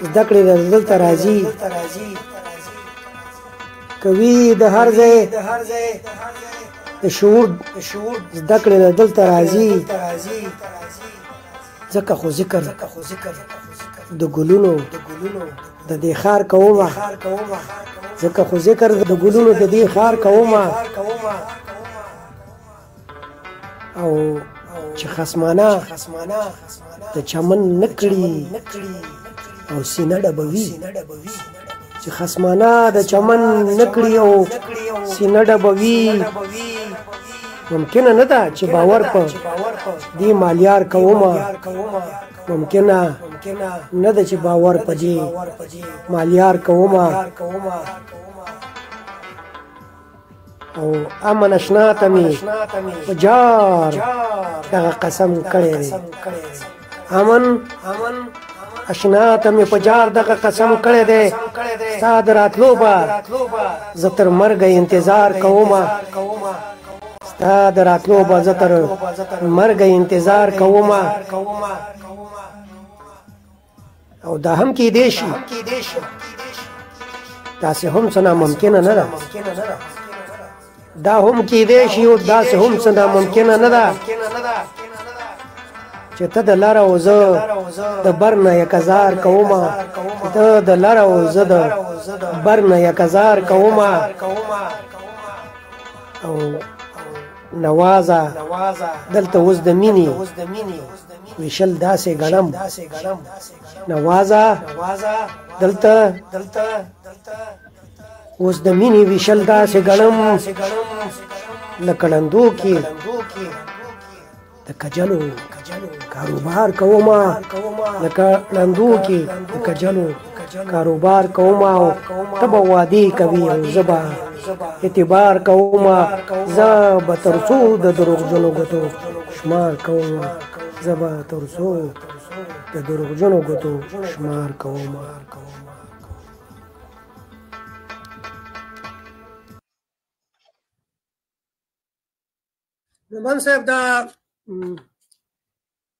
زده کړې دلته راځي. کوي د هر ځای د شعور زده کړې دلته راځي. ځکه خو ذکر د ګلونو د دې ښار کومه، ځکه خو ذکر د ګلونو د دې ښار کومه او چې خصمانه د چمن نکړي او سینه ډبوي، چې خصمانه د چمن نکړي او سینه ډبوي ممکنه نه ده چې باور په دې مالیار کومه، ممکنه نه ده چې باور په دې مالیار کومه. او امن اشنا ته مې په جار دغه قسم کړی دی، امن اشنا ته مې په جار دغه قسم کړی دی، ستا د راتلو به زه تر مرګه انتظار کومه، ستا د راتلو به زه تر مرګه انتظار کومه. او دا هم کیدی شي، داسې هم څه ناممکنه نه ده، دا هم کیدی شي او داسې هم څه ناممکنه نه ده چې ته د لاره او زه د بر نه یک هزار کومه، ته د لاره او زه د بر نه یک هزار کومه. او نوازه دلته اوس د مینې ویشل داسې ګڼم، نوازه دلته اوس د مینې ویشل داسې ګڼم، لکه ړندو کې د کجلو کاروبار کومه، لکه ړندو کې د کجلو کاروبار کومه. او ته به وعدې کوي او زه به اعتبار کومه، زه به تر څو د دروغجنو ګوتو شمار کومه، زه به تر څو د دروغجنو ګوتو شمار کومه. نعمان صاحب دا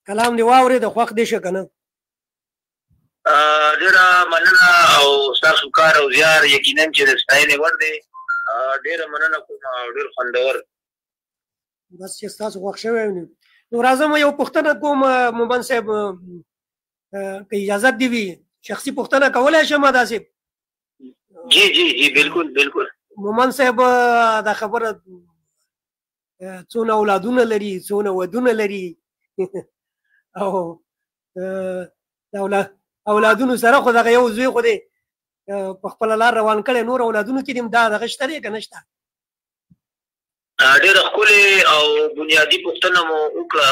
کلام دی واورې د خوښ دی شه که نه؟ ډېره مننه او ستاسو کار او زیار یقینا چې د ستاینې وړ دی. ډېره مننه کوم او ډېر خوندور. بس چې ستاسو خوښ شوی نو راځم یو پوښتنه کوم مومن صاحب، که اجازت دې وي شخصي پوښتنه کولی شم داسې؟ جی جی جی بالکل بالکل. مومن صاحب دا خبره څونه اولادونه لري، څونه ودونه لري او د اولادونو سره خو دغه یو زوی خو دی په خپله لار روان کړی، نور اولادونو کې دې دا دغه شته دی که نه شته؟ ډېره ښکلې او بنیادي پوښتنه مو وکړه.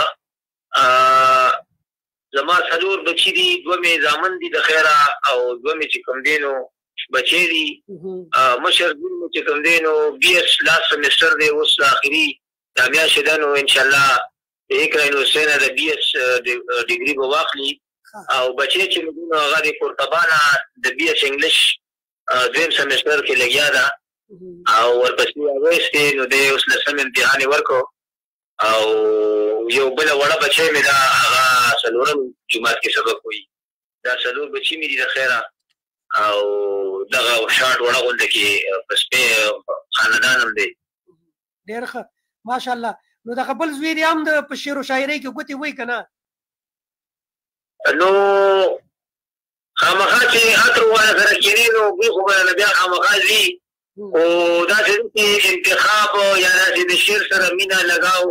زما څلور بچي دي، دوه مې زامن دي د خیره او دوه مې چې کوم دی نو بچی دي. مشر زوی مې چې کوم دی نو BS لاست سمسټر دی، اوس آخري دا میاشتې ده نو انشاءالله د اقرا یونیورسټۍ نه د BS ډګري به واخلي. او بچی چې مې دي نو هغه د قرطبه د BS انګلیش دویم سمسټر کې لګیا ده او ورپسې راویستې نو دی اوس 10 امتحان یې ورکړو. او یو بله وړه بچی مې ده هغه څلورم جومات کې سبق وایي. دا څلور بچي مې دي د خیره او دغه شاټ وړه غونډه کې په سپی خاندان هم دی. ډېر ښه ماشاءالله. نو دغه بل زوی دې هم د په شعر و شاعرۍ کې ګوتې وایي که نه؟ نو خامخا چې عطر ورسره سره کېني نو بوی خو به بیا خامخا ځي، خو داسې چې انتخاب یا داسې د شعر سره مینه لګاو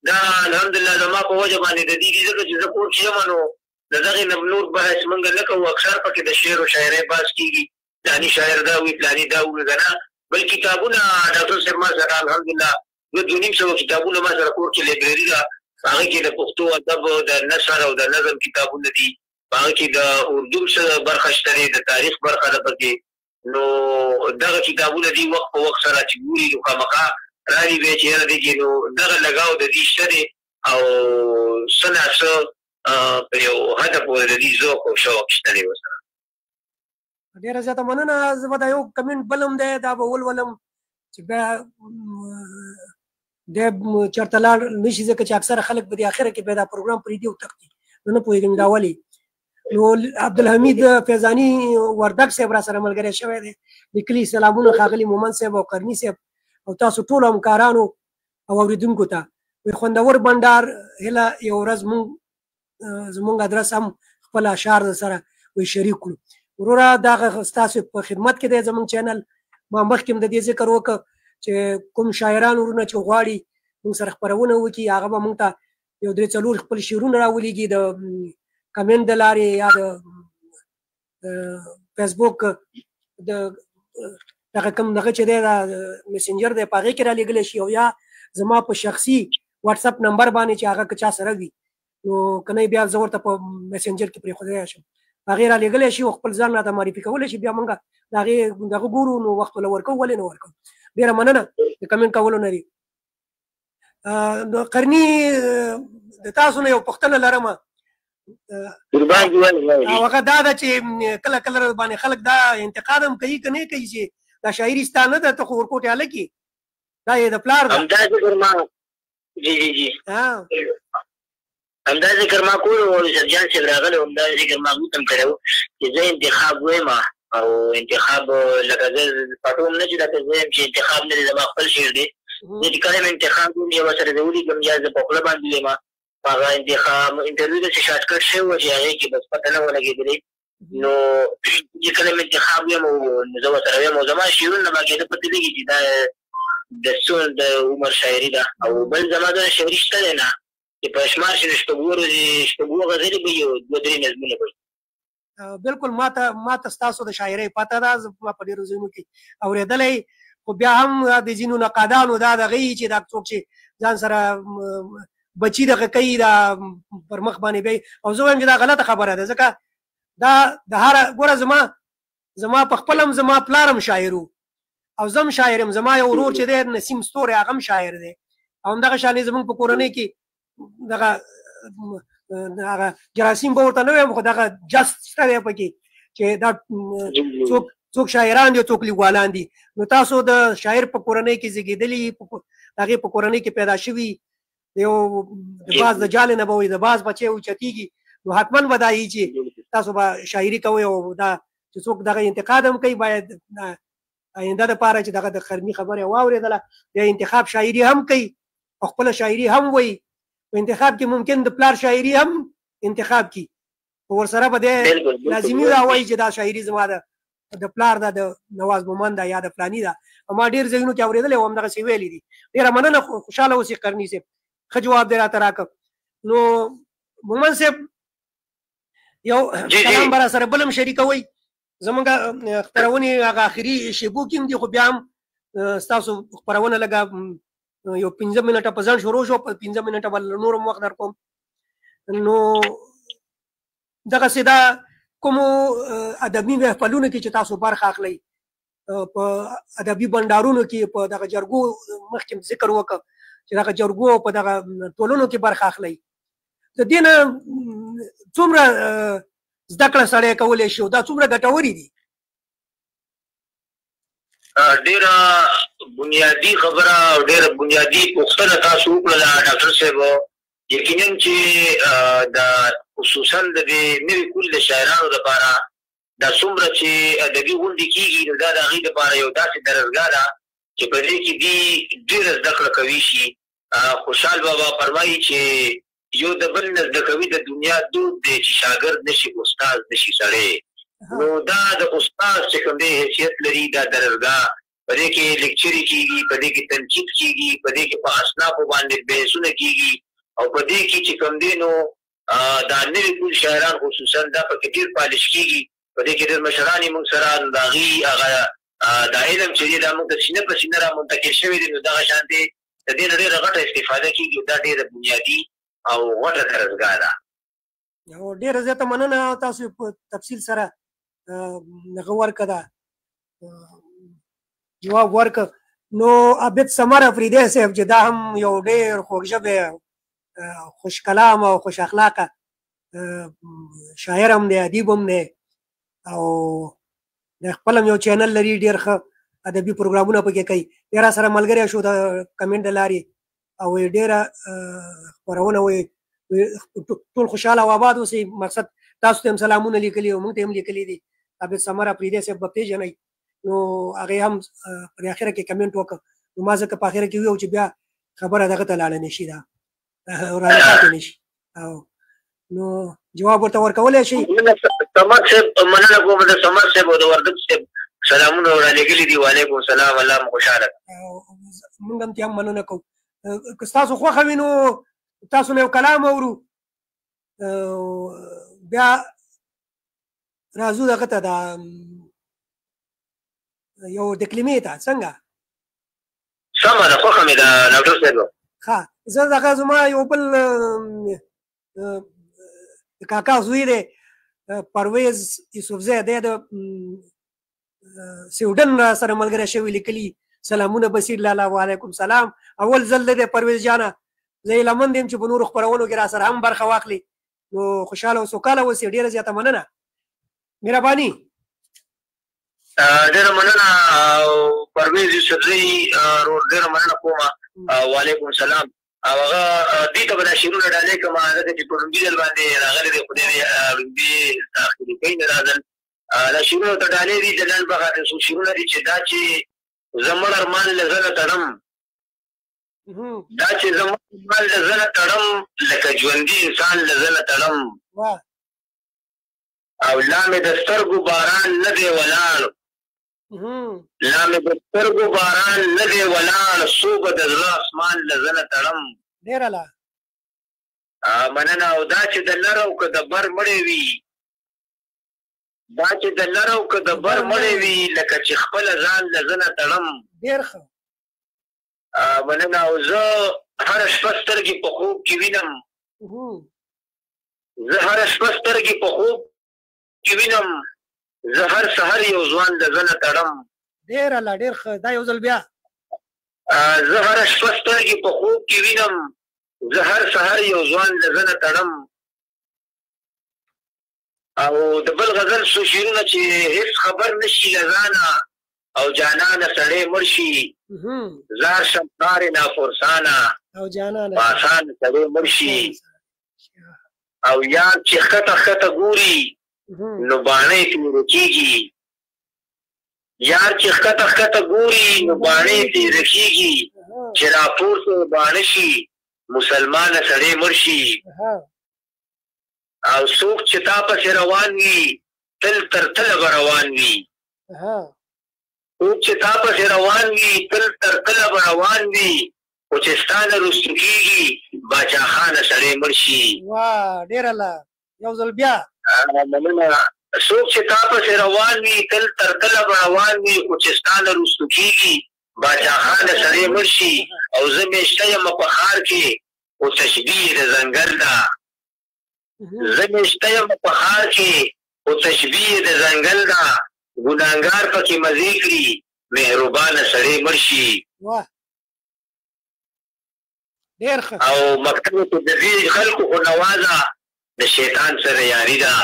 دا الحمدلله زما په وجه باندې د دې ځکه چې زه کور کې یم نو د دغې نه نور بحث موږ نه کوو. اکثر پکې د شعر و شاعرۍ بحث کېږي، فلاني شاعر دا وایي فلاني دا وایي که نه. بل کتابونه ډاکټر صاحب ما سره الحمدلله 200 کتابونه ما سره کور کې لایبرري ده، هغه کې د پښتو ادب د نثر او د نظم کتابونه دي، هغه کې د اردو څخه برخه شته، د تاریخ برخه ده پکې. نو دغه کتابونه دي وخت په وخت سره چې ګوري نو خامخا رالي به چې یاره دی چې نو دغه لګاو د دې شته دی او څه نه څه په یو هدف پورې د دې ذوق او شوق شته دی ورسره. ډېره زیاته مننه. زه به دا یو کمنټ بل هم دی دا به ولولم چې بیا دی چېرته لاړ نه شي ځکه چې اکثره خلک په دې اخره کې بیا دا پروګرام پرېږدي او تښتي، نو نه پوهېږم دا ولې. نو عبدالحمید فیضاني وردګ صاحب را سره ملګری شوی دی، لیکلي سلامونه ښاغلي مومن صاحب او قرني صاحب او تاسو ټولو همکارانو او اورېدونکو ته. وایي خوندور بنډار هیله یو ورځ زموږ ادرس هم خپل اشعار در سره وایي شریک کړو. وروره دغه ستاسو په خدمت کې دی زموږ چینل. ما مخکې هم د دې ذکر وکړ چې کوم شاعران ورونه چې غواړي موږ سره خپرونه وکړي هغه به موږ ته یو 3-4 خپل شعرونه راولېږي د کمنټ د لارې یا د فیسبوک د دغه کوم دغه چې دی دا میسنجر دی په هغې کې رالېږلی شي او یا زما په شخصي واتس اپ نمبر باندې چې هغه که چا سره وي نو کنه بیا زه ورته په میسنجر کې پرېښودلی شم هغې رالیږلی شي او خپل ځان راته معرفي کولی شي بیا موږ د هغې دغه ګورو نو وخت ورله ورکوو ولې نه ورکوو ډېره مننه د کمنټ کولو نه دي نو قرني د تاسو نه یو پوښتنه لرم او هغه دا ده چې کله کله باندې خلک دا انتقاد هم کوي که نه کوي چې دا شاعري ستا نه ده ته خو ورکوټې هلکې دا یې د پلار ده همدا ذکر ما جی جی جی همدا ذکر ما کول او سرجان صاحب راغلی همدا ذکر ما هم کړی و چې زه انتخاب وایم او انتخاب لکه زه پټوم نه چې دا زه یم چې انتخاب نه دی زما خپل شعر دی زه چې کله مې انتخاب کوم یو سره زه ولیکم یا زه په خوله باندې یم هغه انتخاب انټرویو داسې شارټکټ شوی و چې هغې کې بس پته نه ولګېدلې نو چې کله مې انتخاب یم نو زه ورسره یم او زما شعرونه به کېده پته لګي چې دا د عمر شاعري ده او بل زما د شعري شته دی نه چې په شمار شي شپږو غزلې به یو دوه درې نظمونه به بالکل ما ته ستاسو د شاعرۍ پته ده ما په ډېرو ځایونو کې اورېدلی خو بیا هم د ځینو نقادانو دا دغه یي چې دا څوک چې ځان سره بچي دغه کوي دا پر مخ باندې بیا او زه وایم چې دا غلطه خبره ده ځکه دا د هر ګوره زما په خپل هم زما پلار هم شاعر و او زه هم شاعر یم زما یو ورور چې دی نسیم ستوری هغه هم شاعر دی او همدغه شانې زموږ په کورنۍ کې دغه جراثیم به ورته نه وایم خو دغه جست شته دی پکې چې دا څوک شاعران دي څوک لیکوالان دي نو تاسو د شاعر په کورنۍ کې زیږېدلي هغې په کورنۍ کې پیدا شوي یو د باز د جالې نه به وایي د باز بچی اوچتېږي نو حتما به دا وي چې تاسو به شاعري کوئ او دا چې څوک دغه انتقاد هم کوي باید آینده دپاره چې دغه د خرمي خبره واورېدله یا انتخاب شاعري هم کوي او خپله شاعري هم وایي په انتخاب کې ممکن د پلار شاعري هم انتخاب کی ورسره به دی لازمي دا وایي چې دا شاعري زما د پلار ده د نواز مومند ده یا د فلاني ده ما ډېر ځایونو کې اورېدلی او همدغسې ویلي دي ډېره مننه خوشحاله اوسې قرني صاحب ښه جواب دی راته راکړه نو مومند صاحب یو کلام به را سره بل هم شریکوئ زمونږ خپرونې هغه آخري شیبو کې هم دي خو بیا هم ستاسو خپرونه لږه یو 15 منټه په ځان شروع شو په 15 منټه به نور هم وخت در کوم نو دغسې دا کومو ادبي محفلونو کې چې تاسو برخه اخلئ په ادبي بنډارونو کې په دغه جرګو مخکې ذکر وکړه چې دغه جرګو په دغه ټولنو کې برخه اخلئ د دې نه څومره زده کړه سړی کولی شي دا څومره ګټورې دي ډېره بنیادي خبره او ډېره بنیادي پوښتنه تاسو وکړله ډاکټر صاحب یقینا چې د خصوصا د دې نوي کول د شاعرانو لپاره دا څومره چې ادبي غونډې کېږي نو دا د هغې لپاره یو داسې درسګاه ده چې په دې کې دوی ډېره زده کړه کوي شي خوشحال بابا فرمایي چې یو د بل نه زده کوي د دنیا دود دی چې شاګرد نشي استاد نشي سړی نو دا د استاد چې کوم دی حیثیت لري دا درسګاه په دې کې لیکچرې کېږي په دې کې تنقید کېږي په دې کې په اصنافو باندې بحثونه کېږي او په دې کې چې کوم دی نو دا نوي ټول شاعران خصوصا دا پکې ډېر پالش کېږي په دې کې ډېر مشران یې موږ سره نو د هغې هغه دا علم چې دی دا موږ ته سینه په سینه را منتقل شوی دی نو دغه شانتې د دې نه ډېره غټه استفاده کېږي دا ډېره بنیادي او غټه درسګاه ده ډېره زیاته مننه تاسو په تفصیل سره دغه ورکړه ده جواب ورکړه نو عابد سمر افریدی صاحب چې دا هم یو ډېر خوږژبی خوش کلام او خوش اخلاقه شاعر هم دی ادیب هم دی او د خپل هم یو چینل لري ډېر ښه ادبي پروګرامونه پکې کوي ډېر سره ملګری شو د کمنټ د لارې او ډېره خپرونه وایي ټول خوشحاله او آباد اوسئ مقصد تاسو ته هم سلامونه لیکلي او موږ ته هم لیکلي دي عابد سمر افریدی صاحب به پېژنئ نو هغې هم په اخره کې کمنټ وکړه نو ما ځکه په اخره کې ویو چې بیا خبره دغه ته لاړه نه شي دا راځي پاتې نه شي نو جواب ورته ورکولی شي سمر صاحب مننه کوم د سمر صاحب او د وردګ صاحب سلامونه رالېږلي دي وعلیکم السلام الله مو خوشحاله موږ هم ترې هم مننه کوو که ستاسو خوښه وي نو تاسو نه یو کلام اورو بیا راځو دغه ته دا یو ډکلمې ته څنګه سمه ده، خوښه مې ده ډاکټر صاحب. ښه زه دغه زما یو بل د کاکا زوی دی پرویز یوسفزی، دی د سویډن را سره ملګری شوي، لیکلي سلامونه بصیر لالا. وعلیکم سلام. اول ځل دی پرویز جانه، زه هیله مند یم چې په نورو خپرونو کې را سره هم برخه واخلي، نو خوشحاله او سوکاله اوسئ. ډېره زیاته مننه، مهرباني. ډېره مننه پرویز یوسفزي ورور، ډېره مننه کومه. وعلیکم سلام. او هغه دې ته به دا شعرونه ډالۍ کړم، ځکه چې په لومړي ځل باندې راغلی دی، خدای دې لومړي داخلي کوي نه دا ځل دا شعرونه ته ډالۍ دي. د لنډ بغه څو شعرونه دي چې دا چې زموږ ارمان له زړه تړم، دا چې زموږ ارمان له زړه تړم، لکه ژوندي انسان له زړه تړم، او لا مې د سترګو باران نه دی ولاړ، لا مې د سترګو باران نه دی ولاړ، څو به د زړه اسمان له زړه تړم. ډېره لا مننه. او دا چې د لر او که د بر مړی وي، دا چې د لر او که د بر مړی وي، لکه چې خپله ځان له زنه تړم. ډېر ښه. مننه. او زه هره شپه سترګې په خوب کې وینم، زه هره شپه سترګې په خوب کې وینم، زه هر سحر یو ځوان د زنه تړم. ډېره لا ډېر ښه. دا یو ځل بیا. زه هره شپه سترګې په خوب کې وینم، زه هر سحر یو ځوان د زنه تړم. او د بل غزل څو شعرونه چې هیڅ خبر نشي له ځانه، او جانانه سړی مړ شي، زار شم کارې نافرسانه، او جانانه په اسانه سړی مړ شي. او یار چې ښکته ښکته ګوري، نو باڼې ترې ورکېږي، یار چې ښکته ښکته ګوري، نو باڼې ترې ورکېږي، چې راپورته باڼه شي، مسلمانه سړی مړ شي. او څوک چې تا پسې روان وي، تل تر تله به روان وي، څوک چې تا پسې روان وي، تل تر تله به روان وي، خو چې ستا نه رستو کېږي، باچا خانه سړی مړ شي. ډېره لا یو ځل بیا. مننه. څوک چې تا پسې روان وي، تل تر تله به روان وي، خو چې ستا نه رستو کېږي، باچا خانه سړی مړ شي. او زه مېشته یم په ښار کې، خو تشبیه د ځنګل ده، زه مېشته یم په ښار کې، خو تشبیه د ځنګل ده، ګناهګار پکې مزې کړي، مهربانه سړی مړ شي. ډېر ښه. او مکتب کې د دې خلکو خو نوازه د شیطان سره یاري ده،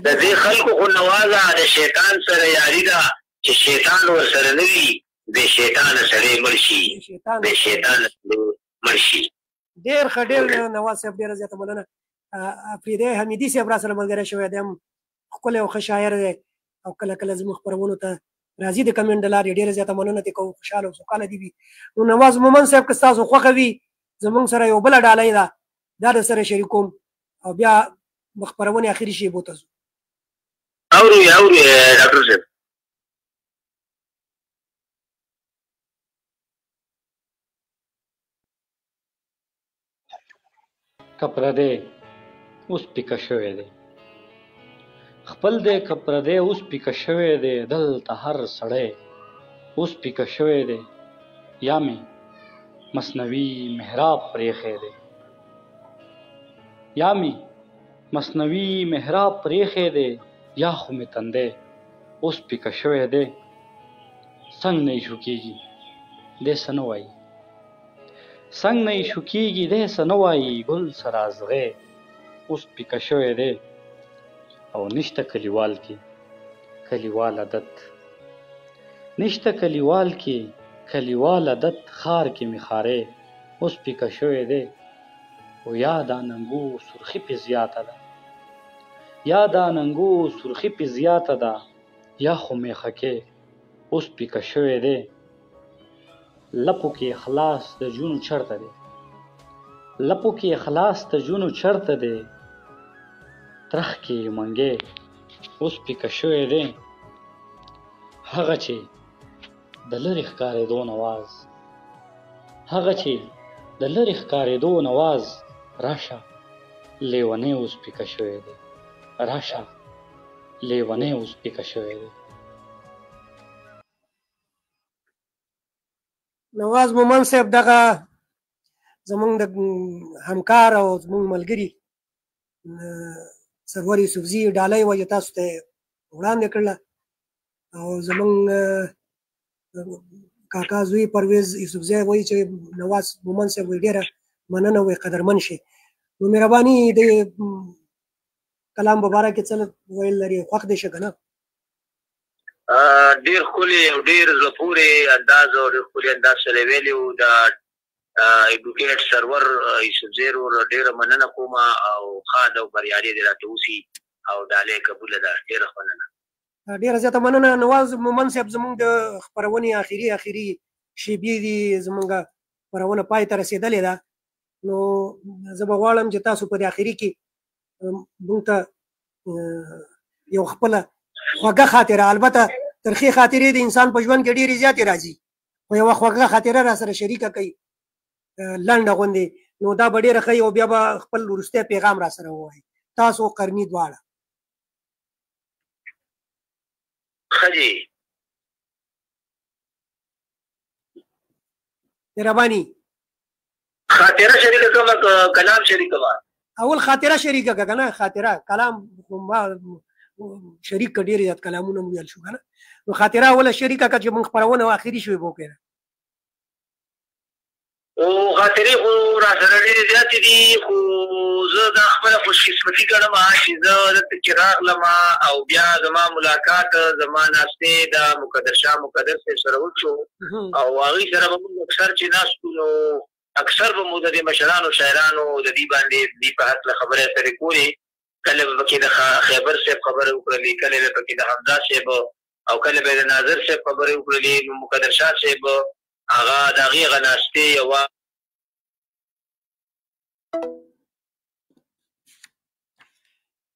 د دې خلکو خو نوازه د شیطان سره یاري ده، چې شیطان ورسره نه وي، بې شیطانه سړی مړ شي، بې شیطانه سړی مړ شي. ډېر ښه. ډېر نواز صاحب ډېره زیاته مننه. افریدی حمیدي صاحب را سره ملګری شوی دی، هم ښکلی او ښه شاعر دی، او کله کله زموږ خپرونو ته راځي د کمنټ له لارې. ډېره زیاته مننه دې کوو، خوشحاله او سوکاله دې وي. نو نواز مومن صاحب که ستاسو خوښه وي، زموږ سره یو بله ډالۍ ده، دا در سره شریکوم، او بیا خپرونې اخري شیبو ته ځو. اوري ډاکټر صاحب. کپردی اوس پیکه شوی دی، خپل دی کپردی اوس پیکه شوی دی، دلته هر سړی اوس پیکه شوی دی، یا مې مصنوعي محراب پرېښی دی، یا مې مصنوعي محراب پرېښی دی، یا خو مې تندی اوس پیکه شوی دی، څنګ نه یې شوکېږي دی څه نه وایي، څنګ نه یې شوکېږي دی څه نه وایي، ګل سره ازغی اوس پیکه شوی دی، او نشته کلیوال کې کلیوال عادت، نشته کلیوال کې کلیوال عادت، ښار کې مې ښاری اوس پیکه شوی دی، او یا دا ننګو سرخي پې زیاته ده، یا دا ننګو سرخي پې زیاته ده، یا خو میخکې اوس پیکه شوی دی، لپو کې اخلاص د جونو چرته دی، لپو کې اخلاص د جونو چرته دی، ترخ کې منګې اوس پیکه شوی دی، هغه چې د لرې ښکارېدو نواز، هغه چې د لرې ښکارېدو نواز، راشه لیونی اوس پیکه شوی دی، راشه لیونی اوس پیکه شوی دی. نواز مومن صاحب دغه زمونږ د همکار او زمونږ ملګري سرور یوسفزي ډالۍ وه چې تاسو ته وړاندې کړله او زمونږ کاکا زوی پرویز یوسفزی وایي چې نواز مومن صاحب وایي ډېره مننه وایي قدرمن شي. نو مهرباني د کلام په باره کې څه ویل لري خوښ دې شه که نه؟ ډېر ښکلي او ډېر زړه پورې انداز او ډېر ښکلي انداز سره ویلي وو. د ایډوکیټ سرور یوسفزی ورور ډېره مننه کوم او ښاد او بریالي دې راته وسي او ډالۍ قبوله ده. ډېره مننه. ډېره زیاته مننه. نواز مومن صاحب زموږ د خپرونې اخري شیبې دي، زموږ خپرونه پای ته رسېدلې ده. نو زه به غواړم چې تاسو په دې اخري کې موږ ته یو خپله خوږه خاطره، البته ترخې خاطرې د انسان په ژوند کې ډېرې زیاتې راځي، خو یوه خوږه خاطره را سره شریکه کوي لنډه غوندې، نو دا به ډېره ښه وي او بیا به خپل وروستی پیغام را سره ووایي. تاسو قرني دواړه ښه دي. مهرباني خاطره شریکه کومه که کلام شریکه وه؟ اول خاطره شریکه که نه خاطره، کلام ما شریک که ډېر زیات کلامونه مو ویل شو که نه، نو خاطره اوله شریکه که چې موږ خپرونه اخري شوې به وکړې. او خاطرې خو را سره ډېرې زیاتې دي، خو زه دا خپله خوشقسمتي ګڼم چې زه دلته چې راغلم او بیا زما ملاقات زما ناستې د مقدر شاه مقدر صاحب سره وشو او هغوی سره به موږ اکثر چې ناستو نو اکثر به مو د دې مشرانو شاعرانو د دې باندې دې په هکله خبرې اترې کولې. کله به پکې د خیبر صاحب خبرې وکړلې، کله به پکې د حمزه صاحب او کله به د ناظر صاحب خبرې وکړلې. نو مقدر شاه صاحب هغه د هغې هغه ناستې یوه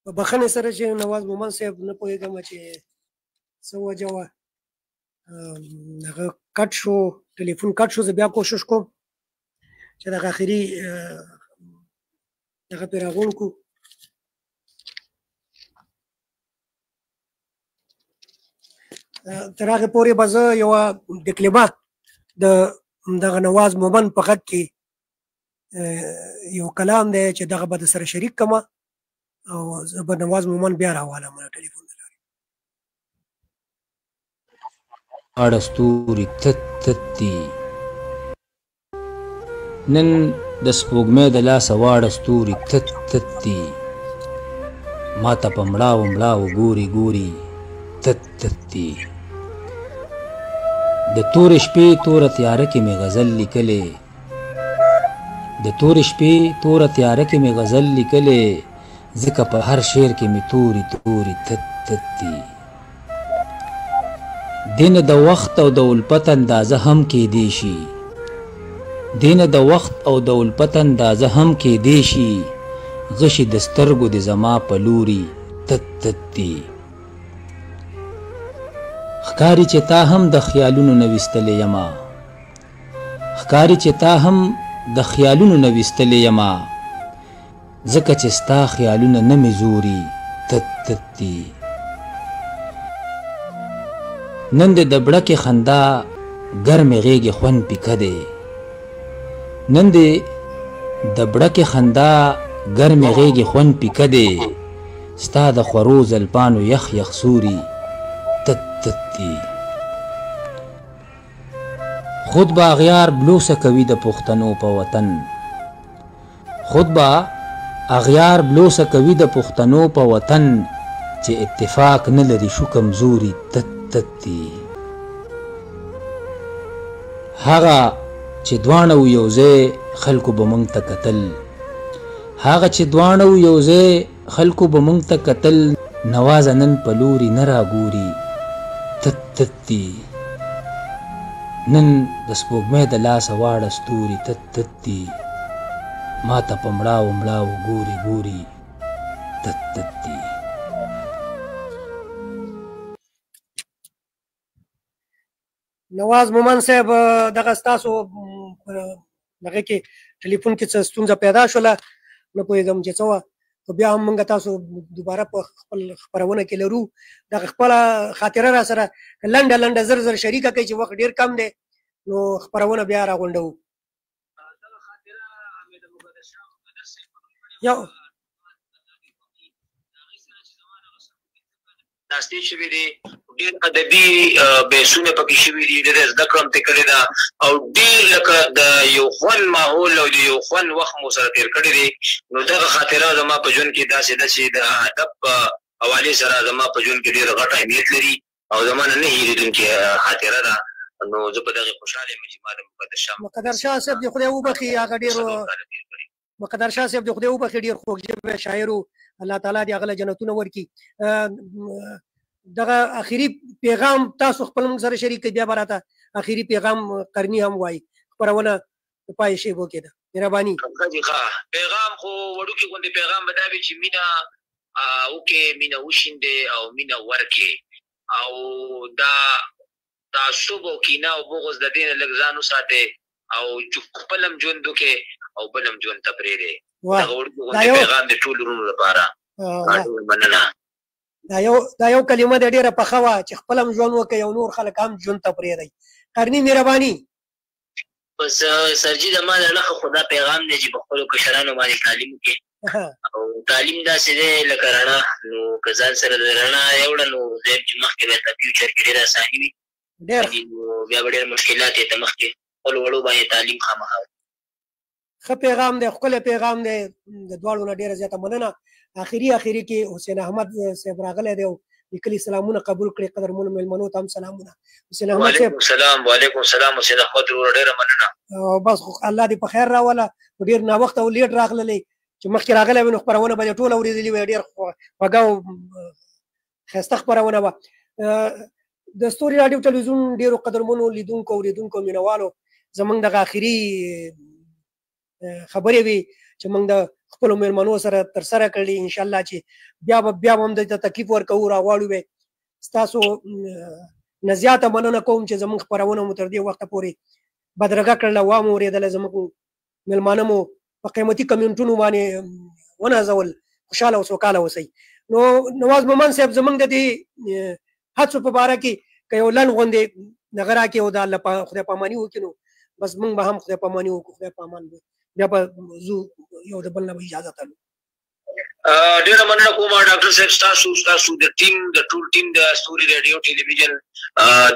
په بخښنې سره چې نواز مومن صاحب نه پوهېږم چې څه وجه وه هغه کټ شو، ټلیفون کټ شو. زه بیا کوشش کوم چې دغه اخري دغه پرې راغونډ کړو. تر هغې پورې به زه یوه ډکلمه د دغه نواز مومن په غږ کې یو کلام دی چې دغه به د سره شریک کړم او زه به نواز مومن بیا راوالم ټلیفون د لارې. واړه ستوري تت تت دي، نن د سپوږمۍ د لاسه واړه ستوري تت تت دي، ما ته په مړاو مړاو ګوري ګوري تت تت دي. د تورې شپې توره تیاره کې مې غزل لیکلې، د تورې شپې توره تیاره کې مې غزل لیکلې، ځکه په هر شعر کې مې توري توري تت تت دي. دینه د وخت او د الفت اندازه هم کېدی شي، دینه د وخت او د الفت اندازه هم کېدی شي، غشي د سترګو د زما په لوري تت تت دي. ښکاري چې تا هم د خیالونو نه ویستلې یما، ښکاري چې تا هم د خیالونو نه ویستلې یما، ځکه چې ستا خیالونه نه مې زوري تت تت دي. نن د بړکې خندا ګرمې غېږې خوند پیکه دی، نن د بړکې خندا ګرمې غېږې خوند پیکه دی، ستا د خورو زلفانو یخ یخ سوري تت تت دي. خود به اغیار بلوسه کوي د پښتنو په وطن، خود به اغیار بلوسه کوي د پښتنو په وطن، چې اتفاق نه لري شو کمزوري تت تت دي. هغه چې دواړه و یو ځای خلکو به موږ ته کتل، هغه چې دواړه و یو ځای خلکو به موږ ته کتل، نوازه نن په لوري نه راګوري تت تت دي. نن د سپوږمۍ د لاسه واړه ستوري تت تت دي، ما ته په مړاو مړاو ګوري ګوري تت تت دي. نواز مومن صاحب دغه ستاسو دغه کې ټلیفون کې څه ستونزه پیدا شوله، نه پوهېږم چې څه وه، خو بیا هم موږ تاسو دوباره په خپل خپرونه کې لرو. دغه خپله خاطره را سره لنډه لنډه زر زر شریکه کوي چې وخت ډېر کم دی. نو خپرونه بیا راغونډو. یو ناستې شوي دي، ډېر ادبي بحثونه پکې شوي دي، ډېر زده کړه هم ترې کړې ده او ډېر لکه د یو خوند ماحول او د یو خوند وخت مو سره تېر کړی دی. نو دغه خاطره زما په ژوند کې داسې ده چې د ادب په حوالې سره زما په ژوند کې ډېر غټ اهمیت لري او زما نه هېرېدونکې خاطره ده. نو زه په دغې خوشحاله یم چې ما د مقدر شاه صاحب د خدای وبخي، هغه ډېر مقدر شاه صاحب د خدای وبخي ډېر خوږ ژبی شاعر و، الله تعالی دې هغه له جنتونه ورکړي. دغه اخري پیغام تاسو خپل موږ سره شریک کړئ، بیا به راته اخري پیغام قرني هم وایي. خپرونه په پای شیبو کې ده، مهرباني. پیغام خو وړوکې غوندې پیغام به دا وي چې مینه وکړې، مینه وشیندې او مینه ورکړې او دا تعصب او کینه او بغض د دې نه لږ ځان وساتې او خپل هم ژوند وکړې او بل هم ژوند ته پرېږدې. دغه وړوکې غوندې پیغام د ټولو وروڼو لپاره. مننه. دا یو کلمه د ډیره پخه وه چې خپل هم ژوند وکړئ او نور خلک هم ژوند ته پرېږدئ. قرني مهرباني. بس سرجي زما د نښه خو دا پیغام دی چې په خپلو کشرانو باندې تعلیم وکړي او تعلیم داسې دی لکه رڼا، نو که ځان سره د رڼا یوړه نو دویم چې مخکې به ته فیوچر کې ډېر اساني وي، بیا به ډېر مشکلات یې ته مخکې خپلو وړو باندې تعلیم خامخا. ښه پیغام دی، ښکلی پیغام دی، د دواړو نه ډېره زیاته مننه. اخري کې حسین احمد صاحب راغلی دی او لیکلي سلامونه قبول کړي. قدرمنو مېلمنو ته هم سلامونه. حسین احمد صاحب وعلیکم السلام. حسین احمد وروره ډېره مننه. بس الله دې په خیر راوله. ډېر ناوخته او لیټ راغللی چې مخکې راغلی وي نو خپرونه به دې ټوله اورېدلې وي. ډېر خوږه او ښایسته خپرونه وه. د ستوري راډیو ټلویزیون ډېرو قدرمنو لیدونکو اورېدونکو مینوالو زموږ دغه اخري خبرې وي چې موږ د خپلو مېلمنو سره ترسره کړي. انشاءالله چې بیا به هم دلته تکلیف ورکوو، راغواړو به. ستاسو نه زیاته مننه کوم چې زموږ خپرونه مو تر دې وخته پورې بدرګه کړله، وا مو اورېدله، زموږ مېلمانه مو په قیمتي کمنټونو باندې ونازول. خوشحاله او سوکاله اوسئ. نو نواز مومن صاحب زموږ د دې هڅو په باره کې که یو لنډ غوندې دغه راکړي او د خدای پاماني وکړي نو بس موږ به هم خدای پاماني وکړو. خدای پامان به بیا به زو یو د بل نه به اجازه تلو. ډېره مننه کوم ډاکټر صاحب، ستاسو د ټیم د ټول ټیم د ستوري راډیو ټلویزیون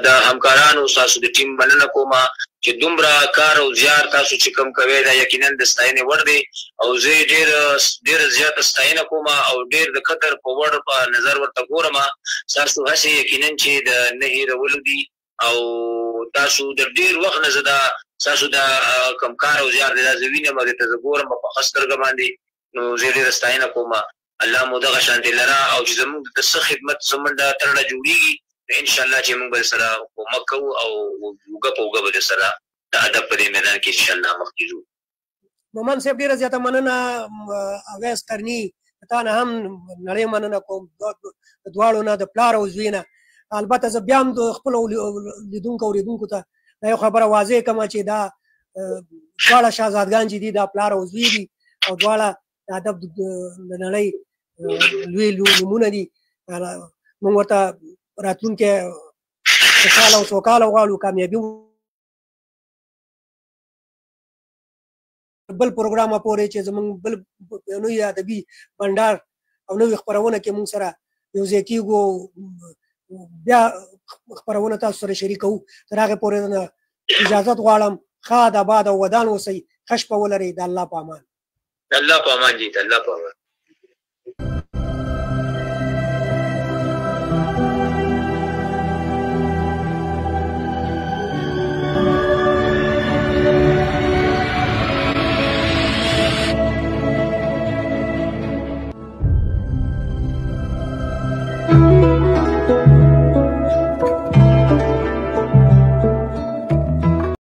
د همکارانو، ستاسو د ټیم مننه کوم چې دومره کار او زیار تاسو چې کوم کوئ دا یقینا د ستاینې وړ دی او زه ډېره زیاته ستاینه کوم او ډېر د قدر په وړ په نظر ورته ګورم. ستاسو هڅې یقینا چې د نه هېرولو دي او تاسو د ډېر وخت نه زه دا ستاسو د کوم کار او زیار دی دا زه وینم او درته زه ګورم په ښه سترګه باندې. نو زه ډېره ستاینه کوم. الله مو دغه شانتې لره او چې زموږ د څه خدمت زموږ د ترړه جوړېږي انشاءالله چې موږ به سره کومک کوو او اوږه په اوږه به درسره د ادب په دې میدان کې انشاءالله مخکې ځو. مومن صاحب ډېره زیاته مننه. اویس قرني تا نه هم نړۍ مننه کوم، د دواړو نه، د پلار او زوی نه. البته زه بیا هم د خپلو لیدونکو اورېدونکو ته دا یو خبره واضح کړم چې دا دواړه شهزادګان چې دي دا پلار او زوی دي او دواړه د ادب د نړۍ لوی نومونه دي. موږ ورته راتلونکی خوشحاله او سوکاله غواړو، کامیابي بل پروګرام پورې چې زموږ بل نوی ادبي بنډار او نوې خپرونه کې موږ سره یو ځای کېږو، بیا خپرونه تاسو سره شریکوو. تر هغې پورې اجازت غواړم. ښاد آباد او ودان اوسئ. ښه شپه ولرئ. د الله په امان. الله په امان دي. الله په امان.